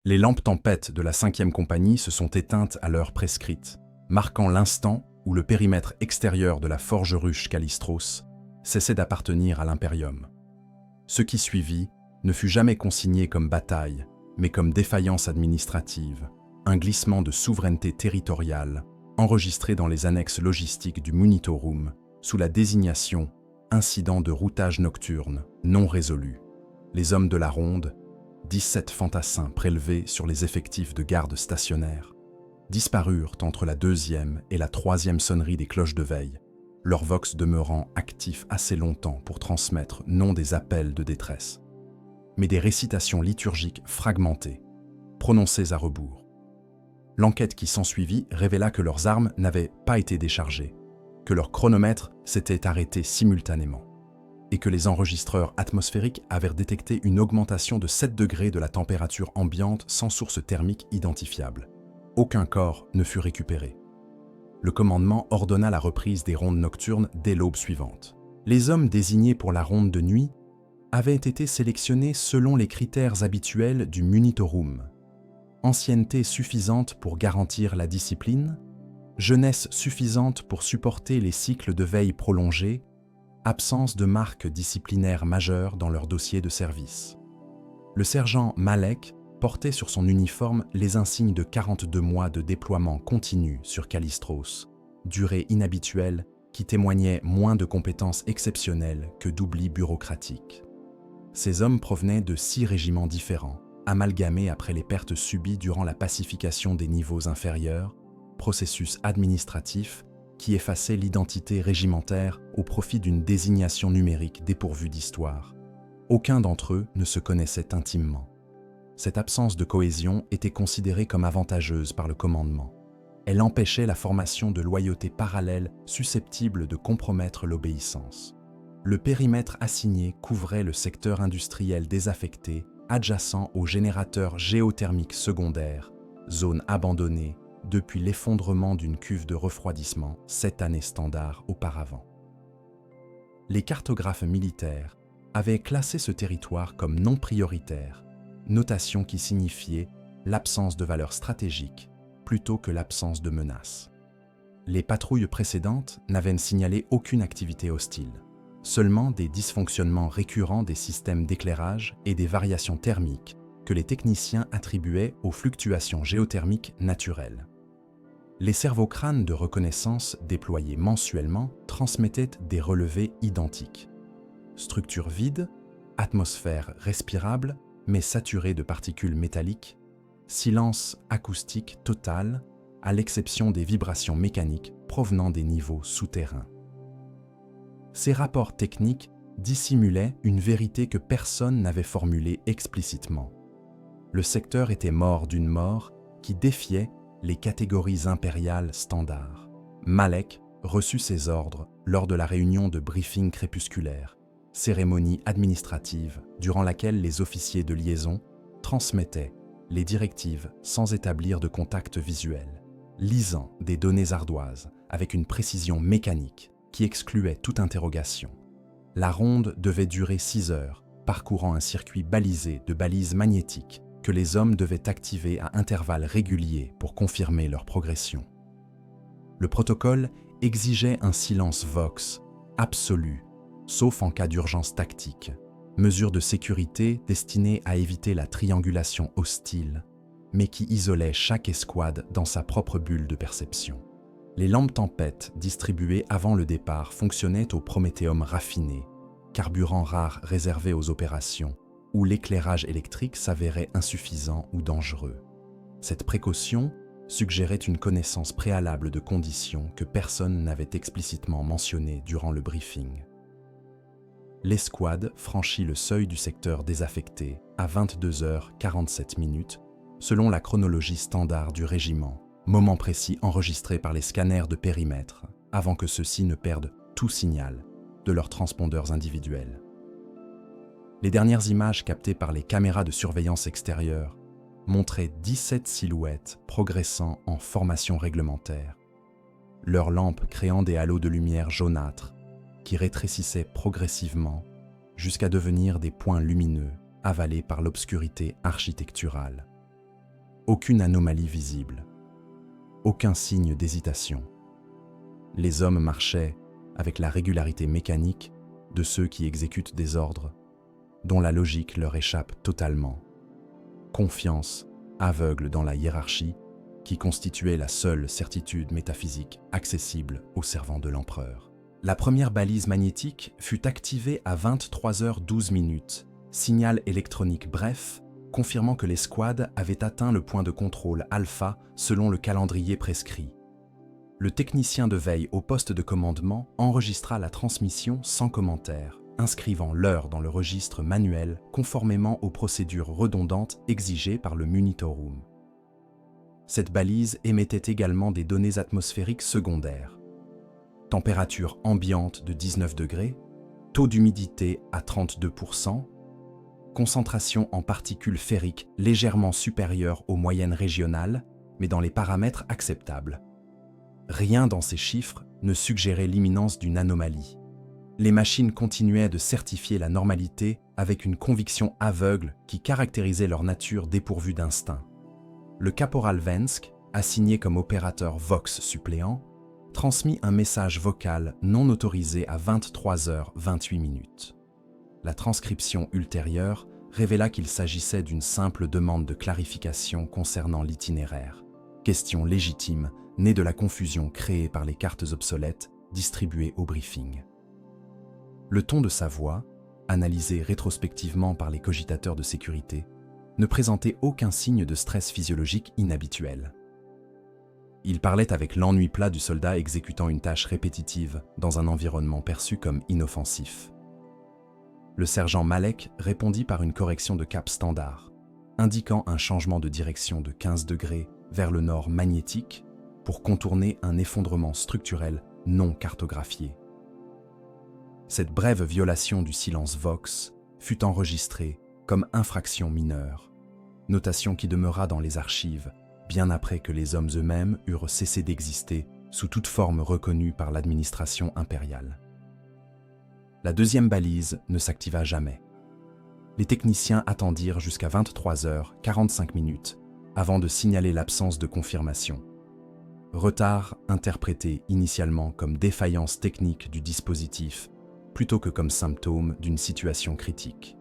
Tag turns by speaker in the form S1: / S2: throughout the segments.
S1: Les lampes tempêtes de la 5e compagnie se sont éteintes à l'heure prescrite, marquant l'instant où le périmètre extérieur de la forge-ruche Calistros cessait d'appartenir à l'Imperium. Ce qui suivit ne fut jamais consigné comme bataille, mais comme défaillance administrative, un glissement de souveraineté territoriale enregistré dans les annexes logistiques du Munitorum sous la désignation « incident de routage nocturne non résolu ». Les hommes de la ronde, 17 fantassins prélevés sur les effectifs de garde stationnaires, disparurent entre la 2e et la 3e sonnerie des cloches de veille, leur vox demeurant actif assez longtemps pour transmettre non des appels de détresse, mais des récitations liturgiques fragmentées, prononcées à rebours. L'enquête qui s'ensuivit révéla que leurs armes n'avaient pas été déchargées, que leur chronomètre s'était arrêté simultanément, et que les enregistreurs atmosphériques avaient détecté une augmentation de 7 degrés de la température ambiante sans source thermique identifiable. Aucun corps ne fut récupéré. Le commandement ordonna la reprise des rondes nocturnes dès l'aube suivante. Les hommes désignés pour la ronde de nuit avaient été sélectionnés selon les critères habituels du Munitorum. Ancienneté suffisante pour garantir la discipline, jeunesse suffisante pour supporter les cycles de veille prolongés, absence de marques disciplinaires majeures dans leur dossier de service. Le sergent Malek portait sur son uniforme les insignes de 42 mois de déploiement continu sur Calistros, durée inhabituelle qui témoignait moins de compétences exceptionnelles que d'oubli bureaucratique. Ces hommes provenaient de 6 régiments différents, amalgamés après les pertes subies durant la pacification des niveaux inférieurs, processus administratif qui effaçait l'identité régimentaire au profit d'une désignation numérique dépourvue d'histoire. Aucun d'entre eux ne se connaissait intimement. Cette absence de cohésion était considérée comme avantageuse par le commandement. Elle empêchait la formation de loyautés parallèles susceptibles de compromettre l'obéissance. Le périmètre assigné couvrait le secteur industriel désaffecté adjacent aux générateurs géothermiques secondaires, zone abandonnée depuis l'effondrement d'une cuve de refroidissement 7 années standard auparavant. Les cartographes militaires avaient classé ce territoire comme non prioritaire, notation qui signifiait l'absence de valeur stratégique plutôt que l'absence de menace. Les patrouilles précédentes n'avaient signalé aucune activité hostile, seulement des dysfonctionnements récurrents des systèmes d'éclairage et des variations thermiques que les techniciens attribuaient aux fluctuations géothermiques naturelles. Les cerveau-crânes de reconnaissance déployés mensuellement transmettaient des relevés identiques. Structure vide, atmosphère respirable mais saturée de particules métalliques, silence acoustique total à l'exception des vibrations mécaniques provenant des niveaux souterrains. Ces rapports techniques dissimulaient une vérité que personne n'avait formulée explicitement. Le secteur était mort d'une mort qui défiait les catégories impériales standards. Malek reçut ses ordres lors de la réunion de briefing crépusculaire, cérémonie administrative durant laquelle les officiers de liaison transmettaient les directives sans établir de contact visuel, lisant des données ardoises avec une précision mécanique qui excluait toute interrogation. La ronde devait durer 6 heures, parcourant un circuit balisé de balises magnétiques que les hommes devaient activer à intervalles réguliers pour confirmer leur progression. Le protocole exigeait un silence vox absolu, sauf en cas d'urgence tactique, mesure de sécurité destinée à éviter la triangulation hostile, mais qui isolait chaque escouade dans sa propre bulle de perception. Les lampes tempêtes distribuées avant le départ fonctionnaient au prométhéum raffiné, carburant rare réservé aux opérations, où l'éclairage électrique s'avérait insuffisant ou dangereux. Cette précaution suggérait une connaissance préalable de conditions que personne n'avait explicitement mentionnées durant le briefing. L'escouade franchit le seuil du secteur désaffecté à 22h47 selon la chronologie standard du régiment, moment précis enregistré par les scanners de périmètre avant que ceux-ci ne perdent tout signal de leurs transpondeurs individuels. Les dernières images captées par les caméras de surveillance extérieure montraient 17 silhouettes progressant en formation réglementaire, leurs lampes créant des halos de lumière jaunâtre qui rétrécissaient progressivement jusqu'à devenir des points lumineux avalés par l'obscurité architecturale. Aucune anomalie visible. Aucun signe d'hésitation. Les hommes marchaient avec la régularité mécanique de ceux qui exécutent des ordres, dont la logique leur échappe totalement. Confiance aveugle dans la hiérarchie qui constituait la seule certitude métaphysique accessible aux servants de l'empereur. La première balise magnétique fut activée à 23h12, signal électronique bref, confirmant que l'escouade avait atteint le point de contrôle alpha selon le calendrier prescrit. Le technicien de veille au poste de commandement enregistra la transmission sans commentaire, inscrivant l'heure dans le registre manuel conformément aux procédures redondantes exigées par le Munitorum. Cette balise émettait également des données atmosphériques secondaires. Température ambiante de 19 degrés, taux d'humidité à 32%, concentration en particules ferriques légèrement supérieure aux moyennes régionales, mais dans les paramètres acceptables. Rien dans ces chiffres ne suggérait l'imminence d'une anomalie. Les machines continuaient de certifier la normalité avec une conviction aveugle qui caractérisait leur nature dépourvue d'instinct. Le caporal Vensk, assigné comme opérateur Vox suppléant, transmit un message vocal non autorisé à 23h28. La transcription ultérieure révéla qu'il s'agissait d'une simple demande de clarification concernant l'itinéraire. Question légitime, née de la confusion créée par les cartes obsolètes distribuées au briefing. Le ton de sa voix, analysé rétrospectivement par les cogitateurs de sécurité, ne présentait aucun signe de stress physiologique inhabituel. Il parlait avec l'ennui plat du soldat exécutant une tâche répétitive dans un environnement perçu comme inoffensif. Le sergent Malek répondit par une correction de cap standard, indiquant un changement de direction de 15 degrés vers le nord magnétique pour contourner un effondrement structurel non cartographié. Cette brève violation du silence Vox fut enregistrée comme infraction mineure, notation qui demeura dans les archives bien après que les hommes eux-mêmes eurent cessé d'exister sous toute forme reconnue par l'administration impériale. La deuxième balise ne s'activa jamais. Les techniciens attendirent jusqu'à 23h45 avant de signaler l'absence de confirmation. Retard interprété initialement comme défaillance technique du dispositif plutôt que comme symptôme d'une situation critique.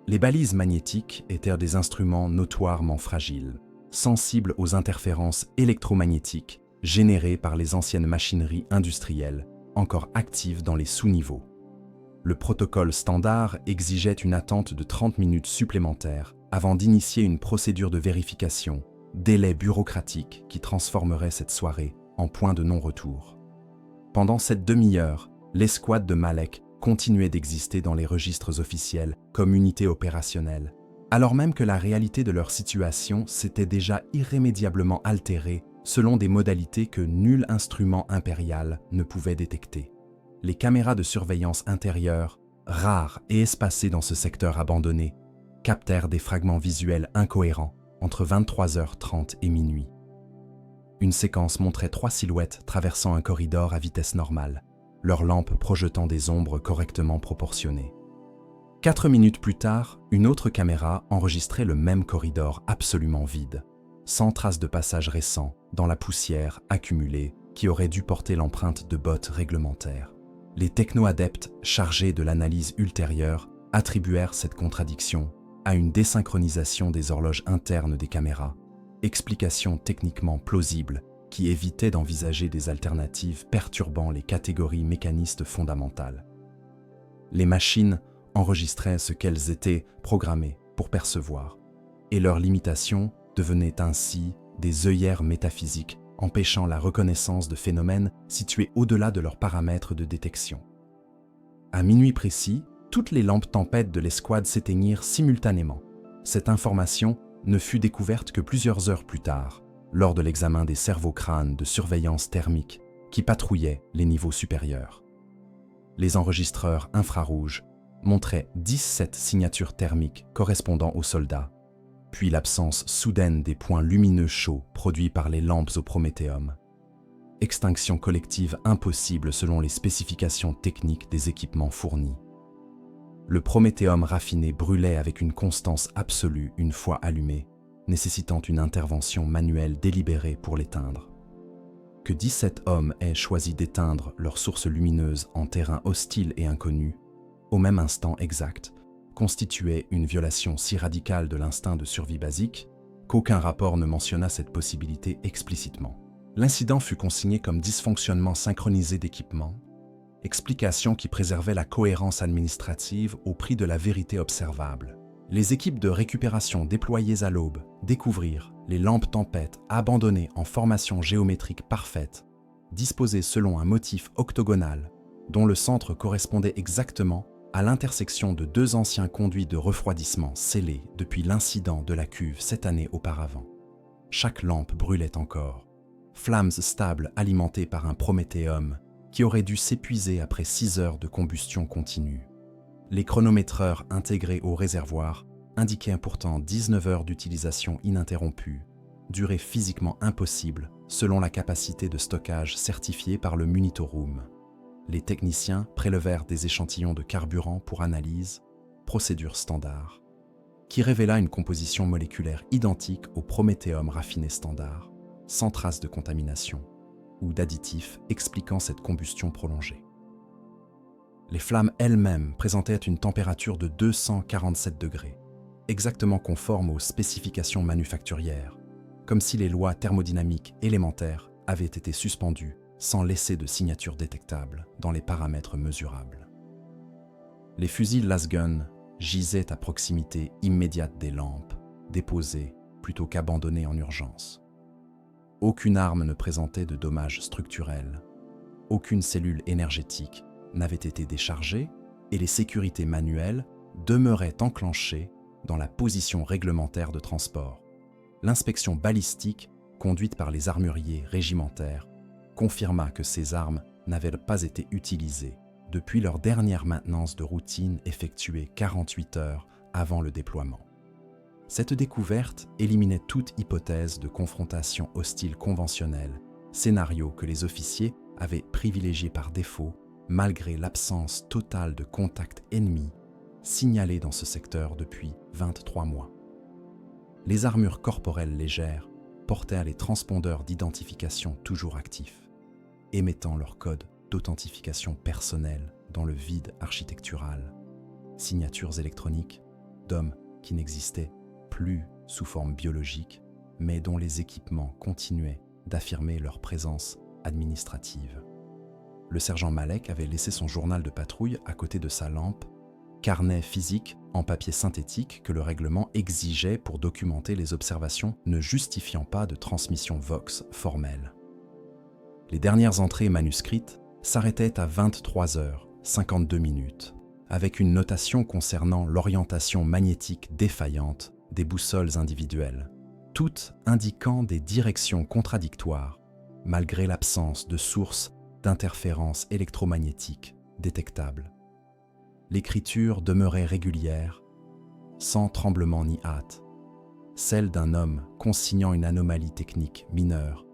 S1: Les balises magnétiques étaient des instruments notoirement fragiles, sensibles aux interférences électromagnétiques générées par les anciennes machineries industrielles encore actives dans les sous-niveaux. Le protocole standard exigeait une attente de 30 minutes supplémentaires avant d'initier une procédure de vérification, délai bureaucratique qui transformerait cette soirée en point de non-retour. Pendant cette demi-heure, l'escouade de Malek continuait d'exister dans les registres officiels comme unité opérationnelle, alors même que la réalité de leur situation s'était déjà irrémédiablement altérée selon des modalités que nul instrument impérial ne pouvait détecter. Les caméras de surveillance intérieure, rares et espacées dans ce secteur abandonné, captèrent des fragments visuels incohérents entre 23h30 et minuit. Une séquence montrait 3 silhouettes traversant un corridor à vitesse normale, leurs lampes projetant des ombres correctement proportionnées. 4 minutes plus tard, une autre caméra enregistrait le même corridor absolument vide, sans trace de passage récent, dans la poussière accumulée qui aurait dû porter l'empreinte de bottes réglementaires. Les techno-adeptes chargés de l'analyse ultérieure attribuèrent cette contradiction à une désynchronisation des horloges internes des caméras, explication techniquement plausible qui évitait d'envisager des alternatives perturbant les catégories mécanistes fondamentales. Les machines enregistraient ce qu'elles étaient programmées pour percevoir, et leurs limitations devenaient ainsi des œillères métaphysiques empêchant la reconnaissance de phénomènes situés au-delà de leurs paramètres de détection. À minuit précis, toutes les lampes tempêtes de l'escouade s'éteignirent simultanément. Cette information ne fut découverte que plusieurs heures plus tard, lors de l'examen des cerveaux-crânes de surveillance thermique qui patrouillaient les niveaux supérieurs. Les enregistreurs infrarouges montraient 17 signatures thermiques correspondant aux soldats, puis l'absence soudaine des points lumineux chauds produits par les lampes au prométhéum. Extinction collective impossible selon les spécifications techniques des équipements fournis. Le prométhéum raffiné brûlait avec une constance absolue une fois allumé, nécessitant une intervention manuelle délibérée pour l'éteindre. Que 17 hommes aient choisi d'éteindre leur source lumineuse en terrain hostile et inconnu, au même instant exact, constituait une violation si radicale de l'instinct de survie basique qu'aucun rapport ne mentionna cette possibilité explicitement. L'incident fut consigné comme dysfonctionnement synchronisé d'équipement, explication qui préservait la cohérence administrative au prix de la vérité observable. Les équipes de récupération déployées à l'aube découvrirent les lampes tempêtes abandonnées en formation géométrique parfaite, disposées selon un motif octogonal, dont le centre correspondait exactement à l'intersection de deux anciens conduits de refroidissement scellés depuis l'incident de la cuve 7 années auparavant. Chaque lampe brûlait encore, flammes stables alimentées par un prométhéum qui aurait dû s'épuiser après 6 heures de combustion continue. Les chronométreurs intégrés au réservoir indiquaient pourtant 19 heures d'utilisation ininterrompue, durée physiquement impossible selon la capacité de stockage certifiée par le Munitorum. Les techniciens prélevèrent des échantillons de carburant pour analyse, procédure standard, qui révéla une composition moléculaire identique au prométhéum raffiné standard, sans trace de contamination, ou d'additifs expliquant cette combustion prolongée. Les flammes elles-mêmes présentaient une température de 247 degrés, exactement conforme aux spécifications manufacturières, comme si les lois thermodynamiques élémentaires avaient été suspendues sans laisser de signature détectable dans les paramètres mesurables. Les fusils Lasgun gisaient à proximité immédiate des lampes, déposées plutôt qu'abandonnées en urgence. Aucune arme ne présentait de dommages structurels, aucune cellule énergétique n'avait été déchargée et les sécurités manuelles demeuraient enclenchées dans la position réglementaire de transport. L'inspection balistique, conduite par les armuriers régimentaires, confirma que ces armes n'avaient pas été utilisées depuis leur dernière maintenance de routine effectuée 48 heures avant le déploiement. Cette découverte éliminait toute hypothèse de confrontation hostile conventionnelle, scénario que les officiers avaient privilégié par défaut malgré l'absence totale de contact ennemi signalé dans ce secteur depuis 23 mois. Les armures corporelles légères portaient les transpondeurs d'identification toujours actifs, émettant leur code d'authentification personnelle dans le vide architectural, signatures électroniques d'hommes qui n'existaient plus sous forme biologique, mais dont les équipements continuaient d'affirmer leur présence administrative. Le sergent Malek avait laissé son journal de patrouille à côté de sa lampe, carnet physique en papier synthétique que le règlement exigeait pour documenter les observations ne justifiant pas de transmission Vox formelle. Les dernières entrées manuscrites s'arrêtaient à 23h52, avec une notation concernant l'orientation magnétique défaillante des boussoles individuelles, toutes indiquant des directions contradictoires, malgré l'absence de sources d'interférences électromagnétiques détectables. L'écriture demeurait régulière, sans tremblement ni hâte, celle d'un homme consignant une anomalie technique mineure,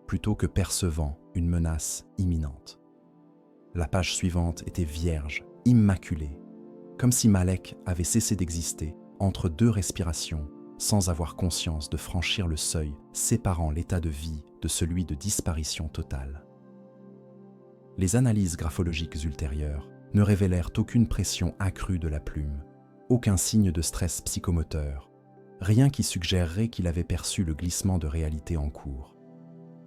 S1: plutôt que percevant une menace imminente. La page suivante était vierge, immaculée, comme si Malek avait cessé d'exister entre deux respirations, sans avoir conscience de franchir le seuil séparant l'état de vie de celui de disparition totale. Les analyses graphologiques ultérieures ne révélèrent aucune pression accrue de la plume, aucun signe de stress psychomoteur, rien qui suggérerait qu'il avait perçu le glissement de réalité en cours.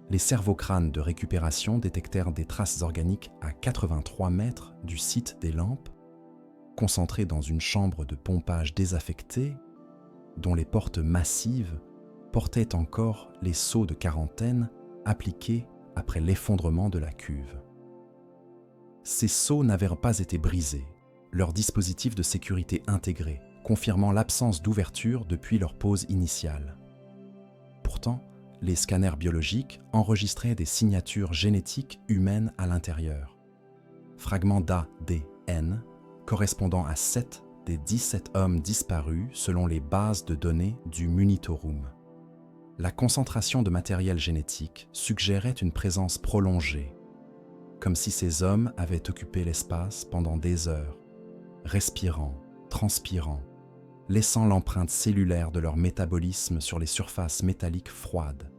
S1: Les cervocrânes de récupération détectèrent des traces organiques à 83 mètres du site des lampes, concentrées dans une chambre de pompage désaffectée, dont les portes massives portaient encore les sceaux de quarantaine appliqués après l'effondrement de la cuve. Ces sceaux n'avaient pas été brisés, leur dispositif de sécurité intégré, confirmant l'absence d'ouverture depuis leur pose initiale. Pourtant, les scanners biologiques enregistraient des signatures génétiques humaines à l'intérieur. Fragments d'ADN correspondant à 7 des 17 hommes disparus selon les bases de données du Munitorum. La concentration de matériel génétique suggérait une présence prolongée, comme si ces hommes avaient occupé l'espace pendant des heures, respirant, transpirant, laissant l'empreinte cellulaire de leur métabolisme sur les surfaces métalliques froides.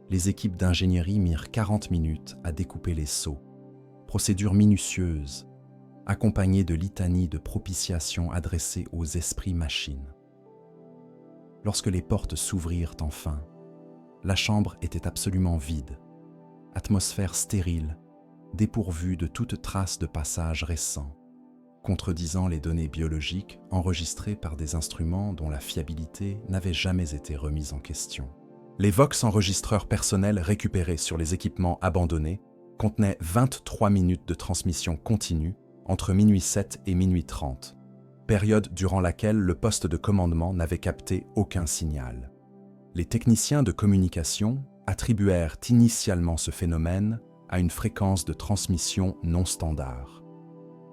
S1: Les équipes d'ingénierie mirent 40 minutes à découper les seaux, procédure minutieuse, accompagnée de litanies de propitiation adressées aux esprits machines. Lorsque les portes s'ouvrirent enfin, la chambre était absolument vide, atmosphère stérile, dépourvue de toute trace de passage récent, contredisant les données biologiques enregistrées par des instruments dont la fiabilité n'avait jamais été remise en question. Les Vox enregistreurs personnels récupérés sur les équipements abandonnés contenaient 23 minutes de transmission continue entre minuit 7 et minuit 30, période durant laquelle le poste de commandement n'avait capté aucun signal. Les techniciens de communication attribuèrent initialement ce phénomène à une fréquence de transmission non standard.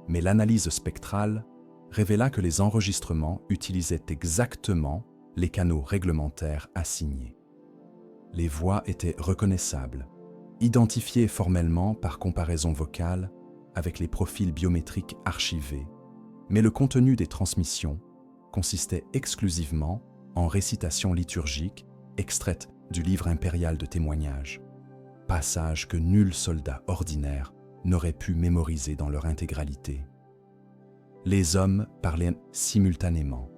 S1: Mais l'analyse spectrale révéla que les enregistrements utilisaient exactement les canaux réglementaires assignés. Les voix étaient reconnaissables, identifiées formellement par comparaison vocale avec les profils biométriques archivés, mais le contenu des transmissions consistait exclusivement en récitations liturgiques extraites du livre impérial de témoignages, passage que nul soldat ordinaire n'aurait pu mémoriser dans leur intégralité. Les hommes parlaient simultanément,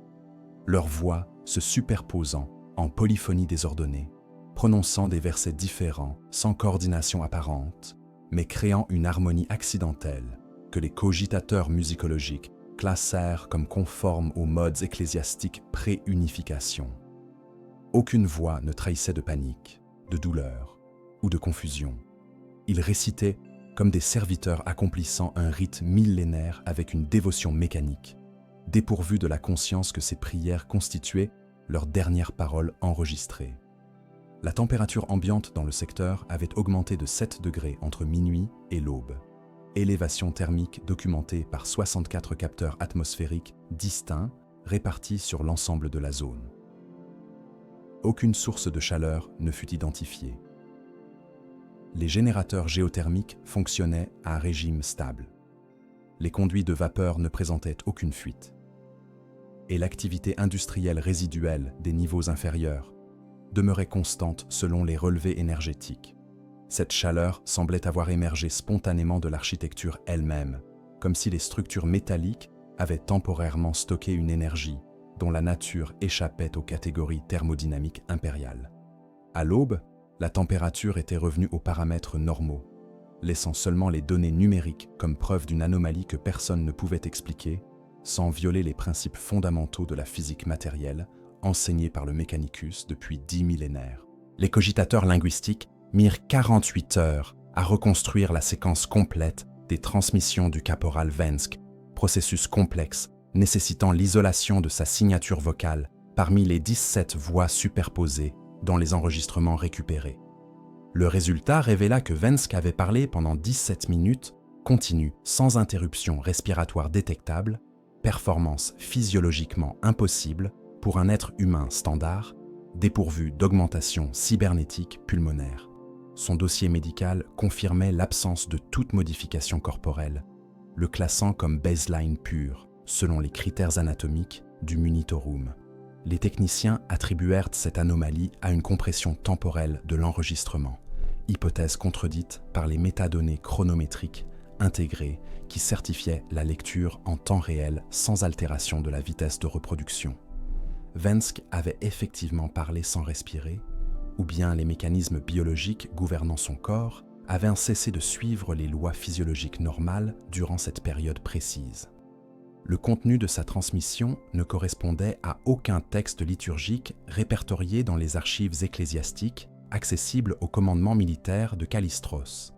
S1: leurs voix se superposant en polyphonie désordonnée, prononçant des versets différents sans coordination apparente, mais créant une harmonie accidentelle que les cogitateurs musicologiques classèrent comme conforme aux modes ecclésiastiques pré-unification. Aucune voix ne trahissait de panique, de douleur ou de confusion. Ils récitaient comme des serviteurs accomplissant un rite millénaire avec une dévotion mécanique, dépourvus de la conscience que ces prières constituaient leurs dernières paroles enregistrées. La température ambiante dans le secteur avait augmenté de 7 degrés entre minuit et l'aube. Élévation thermique documentée par 64 capteurs atmosphériques distincts répartis sur l'ensemble de la zone. Aucune source de chaleur ne fut identifiée. Les générateurs géothermiques fonctionnaient à régime stable. Les conduits de vapeur ne présentaient aucune fuite. Et l'activité industrielle résiduelle des niveaux inférieurs demeurait constante selon les relevés énergétiques. Cette chaleur semblait avoir émergé spontanément de l'architecture elle-même, comme si les structures métalliques avaient temporairement stocké une énergie dont la nature échappait aux catégories thermodynamiques impériales. À l'aube, la température était revenue aux paramètres normaux, laissant seulement les données numériques comme preuve d'une anomalie que personne ne pouvait expliquer, sans violer les principes fondamentaux de la physique matérielle enseignés par le Mechanicus depuis 10 millénaires. Les cogitateurs linguistiques mirent 48 heures à reconstruire la séquence complète des transmissions du caporal Vensk, processus complexe nécessitant l'isolation de sa signature vocale parmi les 17 voix superposées dans les enregistrements récupérés. Le résultat révéla que Vensk avait parlé pendant 17 minutes, continue, sans interruption respiratoire détectable, performance physiologiquement impossible pour un être humain standard, dépourvu d'augmentation cybernétique pulmonaire. Son dossier médical confirmait l'absence de toute modification corporelle, le classant comme baseline pur, selon les critères anatomiques du Munitorum. Les techniciens attribuèrent cette anomalie à une compression temporelle de l'enregistrement, hypothèse contredite par les métadonnées chronométriques intégrées qui certifiaient la lecture en temps réel sans altération de la vitesse de reproduction. Vensk avait effectivement parlé sans respirer, ou bien les mécanismes biologiques gouvernant son corps avaient cessé de suivre les lois physiologiques normales durant cette période précise. Le contenu de sa transmission ne correspondait à aucun texte liturgique répertorié dans les archives ecclésiastiques accessibles au commandement militaire de Kallistros.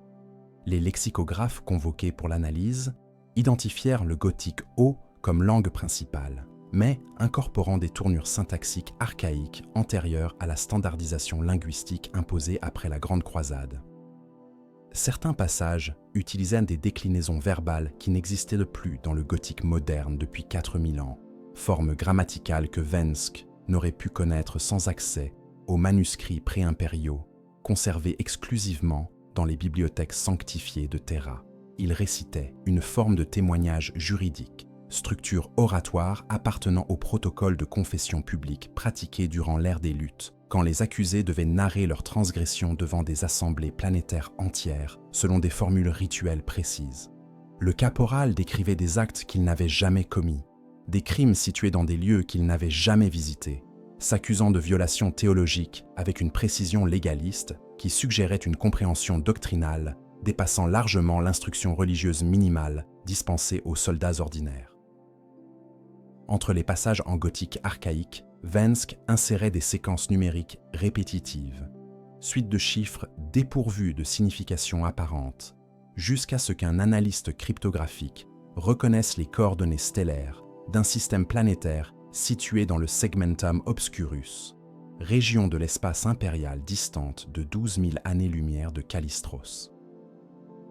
S1: Les lexicographes convoqués pour l'analyse identifièrent le gothique haut comme langue principale, mais incorporant des tournures syntaxiques archaïques antérieures à la standardisation linguistique imposée après la Grande Croisade. Certains passages utilisaient des déclinaisons verbales qui n'existaient plus dans le gothique moderne depuis 4000 ans, forme grammaticale que Vensk n'aurait pu connaître sans accès aux manuscrits pré-impériaux, conservés exclusivement dans les bibliothèques sanctifiées de Terra. Il récitait une forme de témoignage juridique, structure oratoire appartenant au protocole de confession publique pratiqué durant l'ère des luttes, quand les accusés devaient narrer leurs transgressions devant des assemblées planétaires entières, selon des formules rituelles précises. Le caporal décrivait des actes qu'il n'avait jamais commis, des crimes situés dans des lieux qu'il n'avait jamais visités, s'accusant de violations théologiques avec une précision légaliste qui suggérait une compréhension doctrinale dépassant largement l'instruction religieuse minimale dispensée aux soldats ordinaires. Entre les passages en gothique archaïque, Vensk insérait des séquences numériques répétitives, suite de chiffres dépourvus de signification apparente, jusqu'à ce qu'un analyste cryptographique reconnaisse les coordonnées stellaires d'un système planétaire situé dans le Segmentum Obscurus, région de l'espace impérial distante de 12 000 années-lumière de Calistros.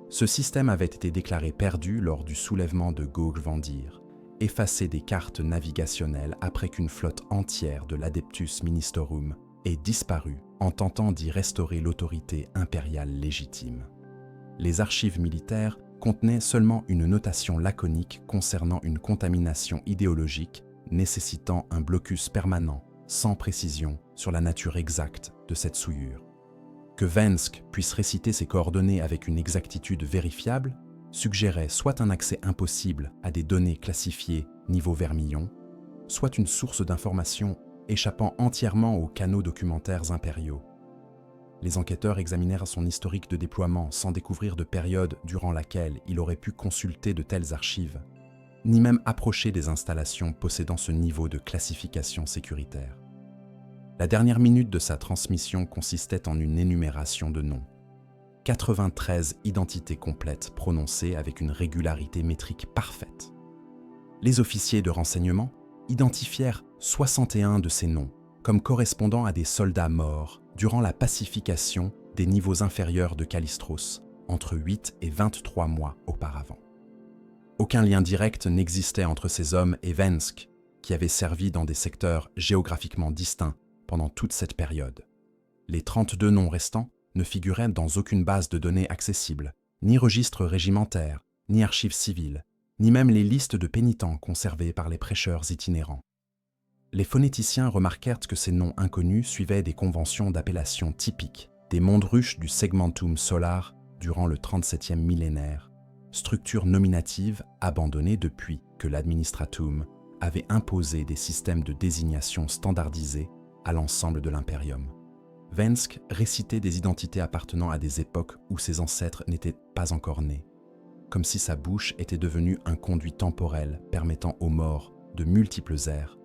S1: Ce système avait été déclaré perdu lors du soulèvement de Gogvandir, effacé des cartes navigationnelles après qu'une flotte entière de l'Adeptus Ministorum ait disparu en tentant d'y restaurer l'autorité impériale légitime. Les archives militaires contenaient seulement une notation laconique concernant une contamination idéologique nécessitant un blocus permanent, sans précision sur la nature exacte de cette souillure. Que Vensk puisse réciter ces coordonnées avec une exactitude vérifiable suggérait soit un accès impossible à des données classifiées niveau vermillon, soit une source d'information échappant entièrement aux canaux documentaires impériaux. Les enquêteurs examinèrent son historique de déploiement sans découvrir de période durant laquelle il aurait pu consulter de telles archives, ni même approcher des installations possédant ce niveau de classification sécuritaire. La dernière minute de sa transmission consistait en une énumération de noms. 93 identités complètes prononcées avec une régularité métrique parfaite. Les officiers de renseignement identifièrent 61 de ces noms comme correspondant à des soldats morts durant la pacification des niveaux inférieurs de Calistros entre 8 et 23 mois auparavant. Aucun lien direct n'existait entre ces hommes et Vensk, qui avait servi dans des secteurs géographiquement distincts pendant toute cette période. Les 32 noms restants ne figuraient dans aucune base de données accessible, ni registre régimentaire, ni archives civiles, ni même les listes de pénitents conservées par les prêcheurs itinérants. Les phonéticiens remarquèrent que ces noms inconnus suivaient des conventions d'appellation typiques des mondes ruches du Segmentum Solar durant le 37e millénaire, structure nominative abandonnée depuis que l'Administratum avait imposé des systèmes de désignation standardisés à l'ensemble de l'Imperium. Vensk récitait des identités appartenant à des époques où ses ancêtres n'étaient pas encore nés, comme si sa bouche était devenue un conduit temporel permettant aux morts de multiples ères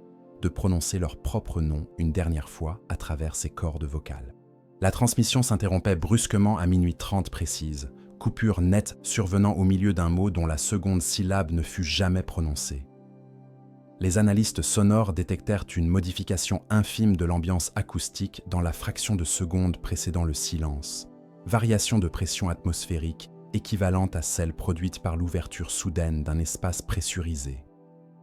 S1: de prononcer leur propre nom une dernière fois à travers ses cordes vocales. La transmission s'interrompait brusquement à minuit 30 précise, coupure nette survenant au milieu d'un mot dont la seconde syllabe ne fut jamais prononcée. Les analystes sonores détectèrent une modification infime de l'ambiance acoustique dans la fraction de seconde précédant le silence, variation de pression atmosphérique équivalente à celle produite par l'ouverture soudaine d'un espace pressurisé.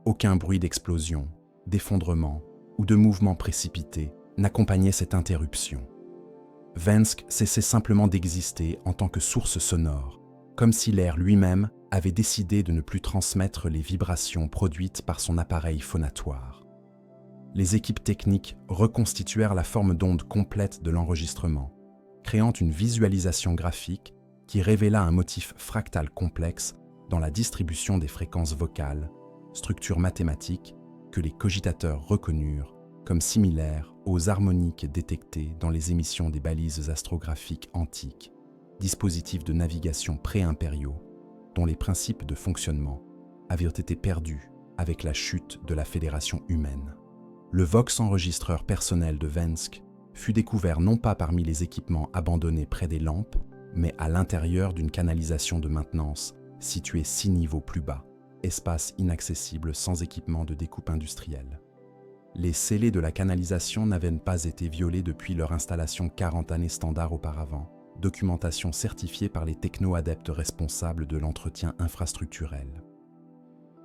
S1: Aucun bruit d'explosion, d'effondrement ou de mouvement précipité n'accompagnait cette interruption. Vensk cessait simplement d'exister en tant que source sonore, comme si l'air lui-même avait décidé de ne plus transmettre les vibrations produites par son appareil phonatoire. Les équipes techniques reconstituèrent la forme d'onde complète de l'enregistrement, créant une visualisation graphique qui révéla un motif fractal complexe dans la distribution des fréquences vocales, structure mathématique que les cogitateurs reconnurent comme similaires aux harmoniques détectées dans les émissions des balises astrographiques antiques, dispositifs de navigation pré-impériaux dont les principes de fonctionnement avaient été perdus avec la chute de la Fédération humaine. Le Vox enregistreur personnel de Vensk fut découvert non pas parmi les équipements abandonnés près des lampes, mais à l'intérieur d'une canalisation de maintenance située 6 niveaux plus bas, espace inaccessible sans équipement de découpe industrielle. Les scellés de la canalisation n'avaient pas été violés depuis leur installation 40 années standard auparavant, documentation certifiée par les techno-adeptes responsables de l'entretien infrastructurel.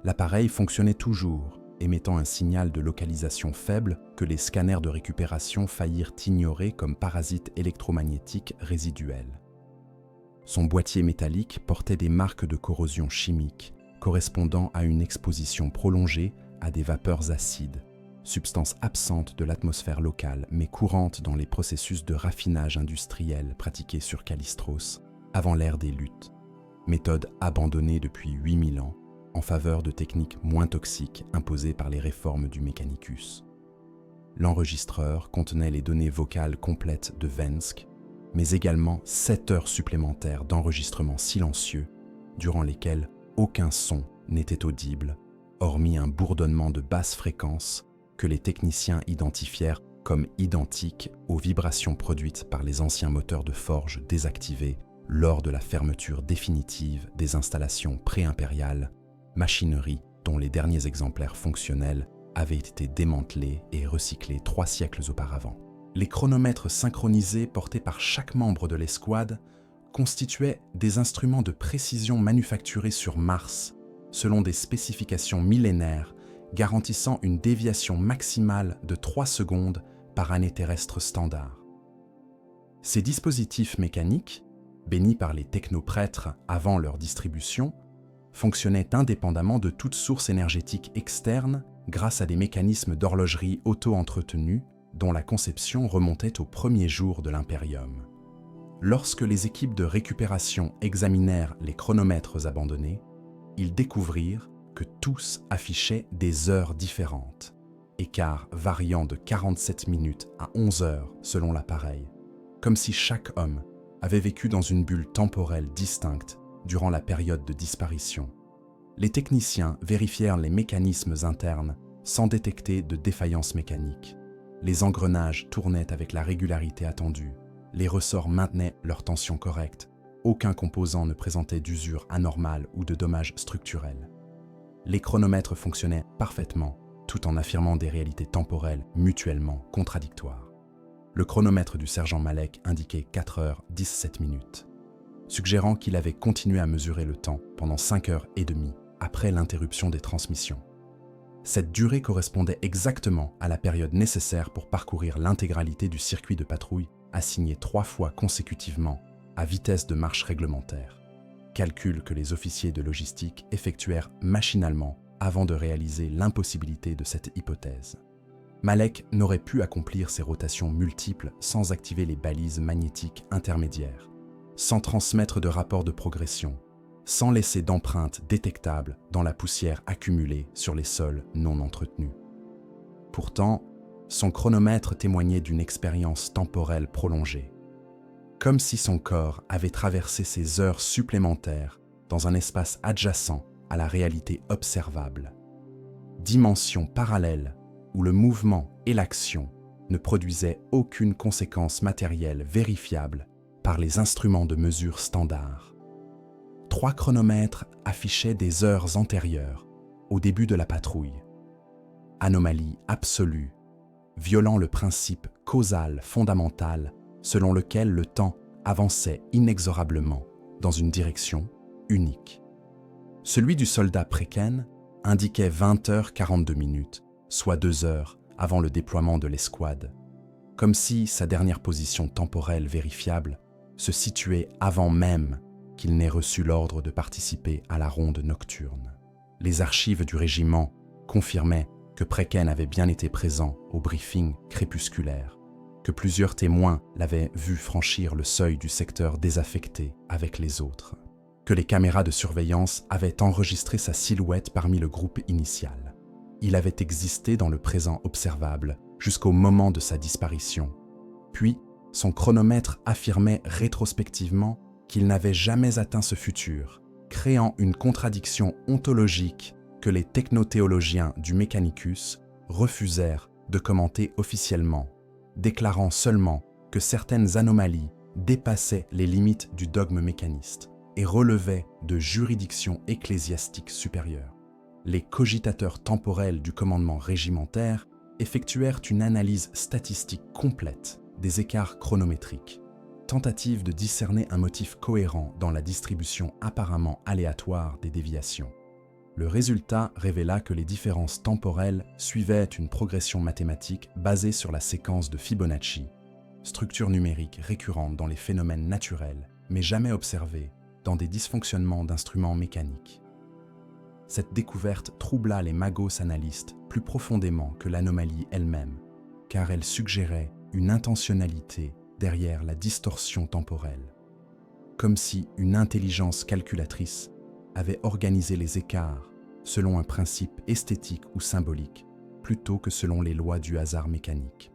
S1: L'appareil fonctionnait toujours, émettant un signal de localisation faible que les scanners de récupération faillirent ignorer comme parasite électromagnétique résiduel. Son boîtier métallique portait des marques de corrosion chimique, correspondant à une exposition prolongée à des vapeurs acides, substance absente de l'atmosphère locale mais courante dans les processus de raffinage industriel pratiqués sur Calistros avant l'ère des luttes, méthode abandonnée depuis 8000 ans en faveur de techniques moins toxiques imposées par les réformes du Mechanicus. L'enregistreur contenait les données vocales complètes de Vensk, mais également 7 heures supplémentaires d'enregistrement silencieux durant lesquelles aucun son n'était audible, hormis un bourdonnement de basse fréquence que les techniciens identifièrent comme identique aux vibrations produites par les anciens moteurs de forge désactivés lors de la fermeture définitive des installations pré-impériales, machinerie dont les derniers exemplaires fonctionnels avaient été démantelés et recyclés 3 siècles auparavant. Les chronomètres synchronisés portés par chaque membre de l'escouade constituaient des instruments de précision manufacturés sur Mars, selon des spécifications millénaires garantissant une déviation maximale de 3 secondes par année terrestre standard. Ces dispositifs mécaniques, bénis par les technoprêtres avant leur distribution, fonctionnaient indépendamment de toute source énergétique externe grâce à des mécanismes d'horlogerie auto-entretenus dont la conception remontait aux premiers jours de l'Imperium. Lorsque les équipes de récupération examinèrent les chronomètres abandonnés, ils découvrirent que tous affichaient des heures différentes, écart variant de 47 minutes à 11 heures selon l'appareil, comme si chaque homme avait vécu dans une bulle temporelle distincte durant la période de disparition. Les techniciens vérifièrent les mécanismes internes sans détecter de défaillance mécanique. Les engrenages tournaient avec la régularité attendue, les ressorts maintenaient leur tension correcte, aucun composant ne présentait d'usure anormale ou de dommages structurels. Les chronomètres fonctionnaient parfaitement, tout en affirmant des réalités temporelles mutuellement contradictoires. Le chronomètre du sergent Malek indiquait 4 heures 17 minutes, suggérant qu'il avait continué à mesurer le temps pendant 5 heures et demie après l'interruption des transmissions. Cette durée correspondait exactement à la période nécessaire pour parcourir l'intégralité du circuit de patrouille assigné 3 fois consécutivement à vitesse de marche réglementaire, calcul que les officiers de logistique effectuèrent machinalement avant de réaliser l'impossibilité de cette hypothèse. Malek n'aurait pu accomplir ces rotations multiples sans activer les balises magnétiques intermédiaires, sans transmettre de rapport de progression, sans laisser d'empreintes détectables dans la poussière accumulée sur les sols non entretenus. Pourtant, son chronomètre témoignait d'une expérience temporelle prolongée, comme si son corps avait traversé ces heures supplémentaires dans un espace adjacent à la réalité observable, dimension parallèle où le mouvement et l'action ne produisaient aucune conséquence matérielle vérifiable par les instruments de mesure standards. 3 chronomètres affichaient des heures antérieures, au début de la patrouille. Anomalie absolue, violant le principe causal fondamental selon lequel le temps avançait inexorablement dans une direction unique. Celui du soldat Preken indiquait 20 heures 42 minutes, soit 2 heures avant le déploiement de l'escouade, comme si sa dernière position temporelle vérifiable se situait avant même qu'il n'ait reçu l'ordre de participer à la ronde nocturne. Les archives du régiment confirmaient que Preken avait bien été présent au briefing crépusculaire, que plusieurs témoins l'avaient vu franchir le seuil du secteur désaffecté avec les autres, que les caméras de surveillance avaient enregistré sa silhouette parmi le groupe initial. Il avait existé dans le présent observable jusqu'au moment de sa disparition. Puis, son chronomètre affirmait rétrospectivement qu'il n'avait jamais atteint ce futur, créant une contradiction ontologique que les technothéologiens du Mechanicus refusèrent de commenter officiellement, déclarant seulement que certaines anomalies dépassaient les limites du dogme mécaniste et relevaient de juridiction ecclésiastique supérieure. Les cogitateurs temporels du commandement régimentaire effectuèrent une analyse statistique complète des écarts chronométriques, tentative de discerner un motif cohérent dans la distribution apparemment aléatoire des déviations. Le résultat révéla que les différences temporelles suivaient une progression mathématique basée sur la séquence de Fibonacci, structure numérique récurrente dans les phénomènes naturels, mais jamais observée dans des dysfonctionnements d'instruments mécaniques. Cette découverte troubla les magos analystes plus profondément que l'anomalie elle-même, car elle suggérait une intentionnalité derrière la distorsion temporelle, comme si une intelligence calculatrice avait organisé les écarts selon un principe esthétique ou symbolique, plutôt que selon les lois du hasard mécanique.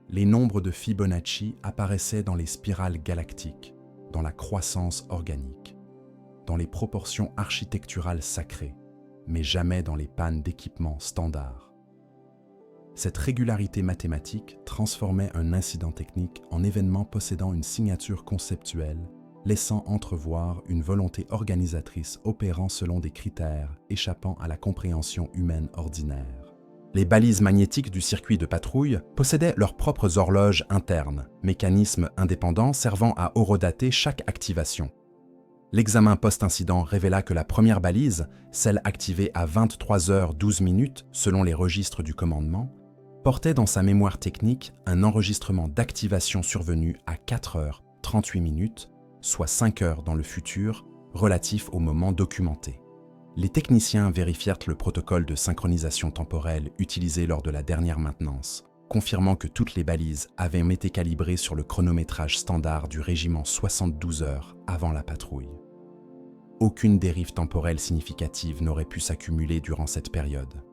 S1: Les nombres de Fibonacci apparaissaient dans les spirales galactiques, dans la croissance organique, dans les proportions architecturales sacrées, mais jamais dans les pannes d'équipements standards. Cette régularité mathématique transformait un incident technique en événement possédant une signature conceptuelle, laissant entrevoir une volonté organisatrice opérant selon des critères échappant à la compréhension humaine ordinaire. Les balises magnétiques du circuit de patrouille possédaient leurs propres horloges internes, mécanismes indépendants servant à horodater chaque activation. L'examen post-incident révéla que la première balise, celle activée à 23h12 selon les registres du commandement, portait dans sa mémoire technique un enregistrement d'activation survenu à 4h38, soit 5 heures dans le futur, relatif au moment documenté. Les techniciens vérifièrent le protocole de synchronisation temporelle utilisé lors de la dernière maintenance, confirmant que toutes les balises avaient été calibrées sur le chronométrage standard du régiment 72 heures avant la patrouille. Aucune dérive temporelle significative n'aurait pu s'accumuler durant cette période.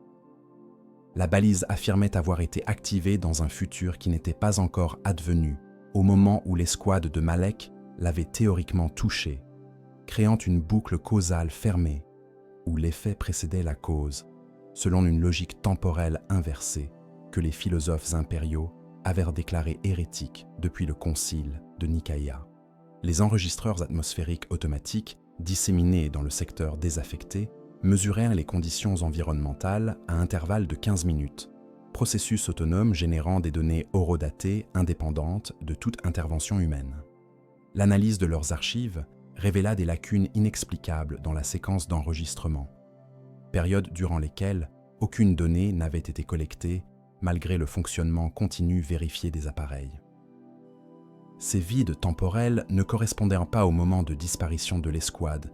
S1: La balise affirmait avoir été activée dans un futur qui n'était pas encore advenu, au moment où l'escouade de Malek l'avait théoriquement touchée, créant une boucle causale fermée, où l'effet précédait la cause, selon une logique temporelle inversée que les philosophes impériaux avaient déclarée hérétique depuis le concile de Nicaïa. Les enregistreurs atmosphériques automatiques, disséminés dans le secteur désaffecté, mesurèrent les conditions environnementales à intervalles de 15 minutes, processus autonome générant des données horodatées indépendantes de toute intervention humaine. L'analyse de leurs archives révéla des lacunes inexplicables dans la séquence d'enregistrement, période durant lesquelles aucune donnée n'avait été collectée malgré le fonctionnement continu vérifié des appareils. Ces vides temporels ne correspondaient pas au moment de disparition de l'escouade,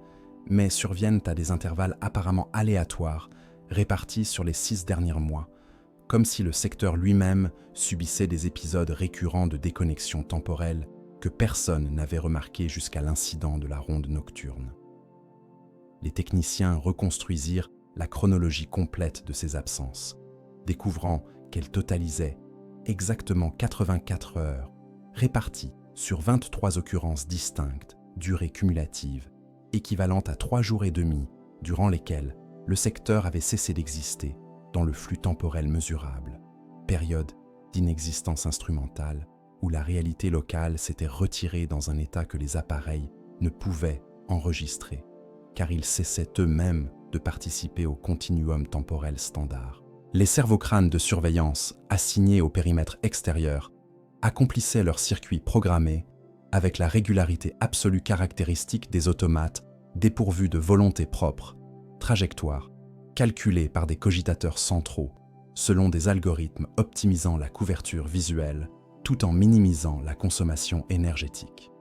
S1: mais surviennent à des intervalles apparemment aléatoires répartis sur les 6 derniers mois, comme si le secteur lui-même subissait des épisodes récurrents de déconnexion temporelle que personne n'avait remarqué jusqu'à l'incident de la ronde nocturne. Les techniciens reconstruisirent la chronologie complète de ces absences, découvrant qu'elles totalisaient exactement 84 heures, réparties sur 23 occurrences distinctes, durée cumulative, équivalente à 3 jours et demi, durant lesquels le secteur avait cessé d'exister dans le flux temporel mesurable, période d'inexistence instrumentale où la réalité locale s'était retirée dans un état que les appareils ne pouvaient enregistrer, car ils cessaient eux-mêmes de participer au continuum temporel standard. Les cerveau-crânes de surveillance, assignés au périmètre extérieur, accomplissaient leur circuit programmé avec la régularité absolue caractéristique des automates dépourvus de volonté propre, trajectoire, calculée par des cogitateurs centraux, selon des algorithmes optimisant la couverture visuelle tout en minimisant la consommation énergétique.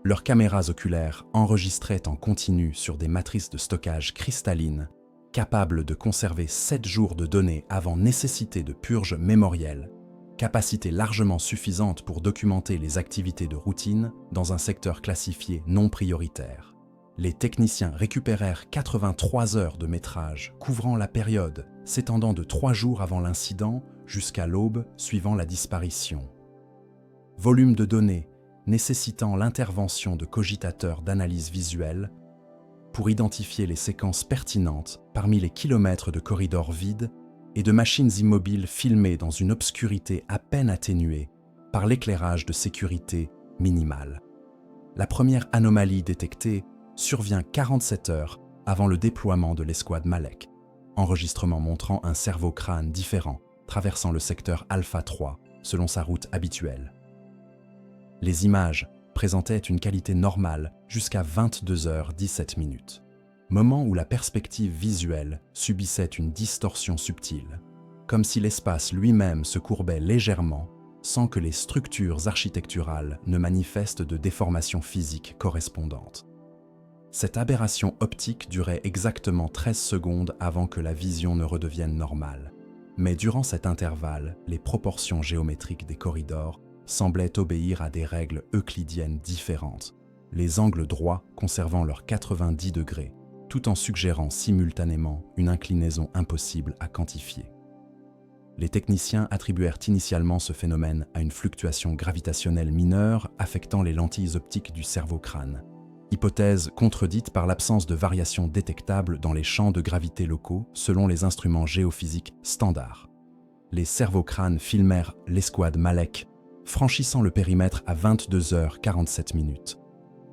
S1: Leurs caméras oculaires enregistraient en continu sur des matrices de stockage cristallines, capables de conserver 7 jours de données avant nécessité de purge mémorielle, capacité largement suffisante pour documenter les activités de routine dans un secteur classifié non prioritaire. Les techniciens récupérèrent 83 heures de métrage couvrant la période s'étendant de 3 jours avant l'incident jusqu'à l'aube suivant la disparition. Volume de données nécessitant l'intervention de cogitateurs d'analyse visuelle pour identifier les séquences pertinentes parmi les kilomètres de corridors vides et de machines immobiles filmées dans une obscurité à peine atténuée par l'éclairage de sécurité minimal. La première anomalie détectée survient 47 heures avant le déploiement de l'escouade Malek, enregistrement montrant un cerveau-crâne différent traversant le secteur Alpha 3 selon sa route habituelle. Les images présentaient une qualité normale jusqu'à 22h17, moment où la perspective visuelle subissait une distorsion subtile, comme si l'espace lui-même se courbait légèrement sans que les structures architecturales ne manifestent de déformation physique correspondante. Cette aberration optique durait exactement 13 secondes avant que la vision ne redevienne normale. Mais durant cet intervalle, les proportions géométriques des corridors semblaient obéir à des règles euclidiennes différentes, les angles droits conservant leurs 90 degrés, tout en suggérant simultanément une inclinaison impossible à quantifier. Les techniciens attribuèrent initialement ce phénomène à une fluctuation gravitationnelle mineure affectant les lentilles optiques du cerveau-crâne, hypothèse contredite par l'absence de variations détectables dans les champs de gravité locaux selon les instruments géophysiques standards. Les cerveaux-crânes filmèrent l'escouade Malek, franchissant le périmètre à 22h47,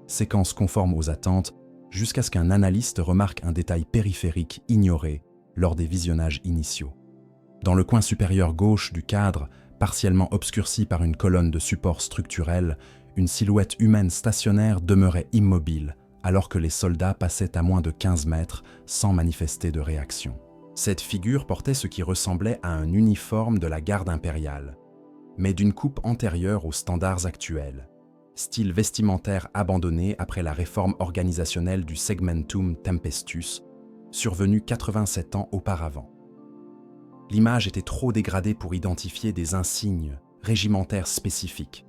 S1: séquence conforme aux attentes, jusqu'à ce qu'un analyste remarque un détail périphérique ignoré lors des visionnages initiaux. Dans le coin supérieur gauche du cadre, partiellement obscurci par une colonne de support structurel, une silhouette humaine stationnaire demeurait immobile, alors que les soldats passaient à moins de 15 mètres sans manifester de réaction. Cette figure portait ce qui ressemblait à un uniforme de la garde impériale, mais d'une coupe antérieure aux standards actuels, style vestimentaire abandonné après la réforme organisationnelle du Segmentum Tempestus, survenue 87 ans auparavant. L'image était trop dégradée pour identifier des insignes régimentaires spécifiques,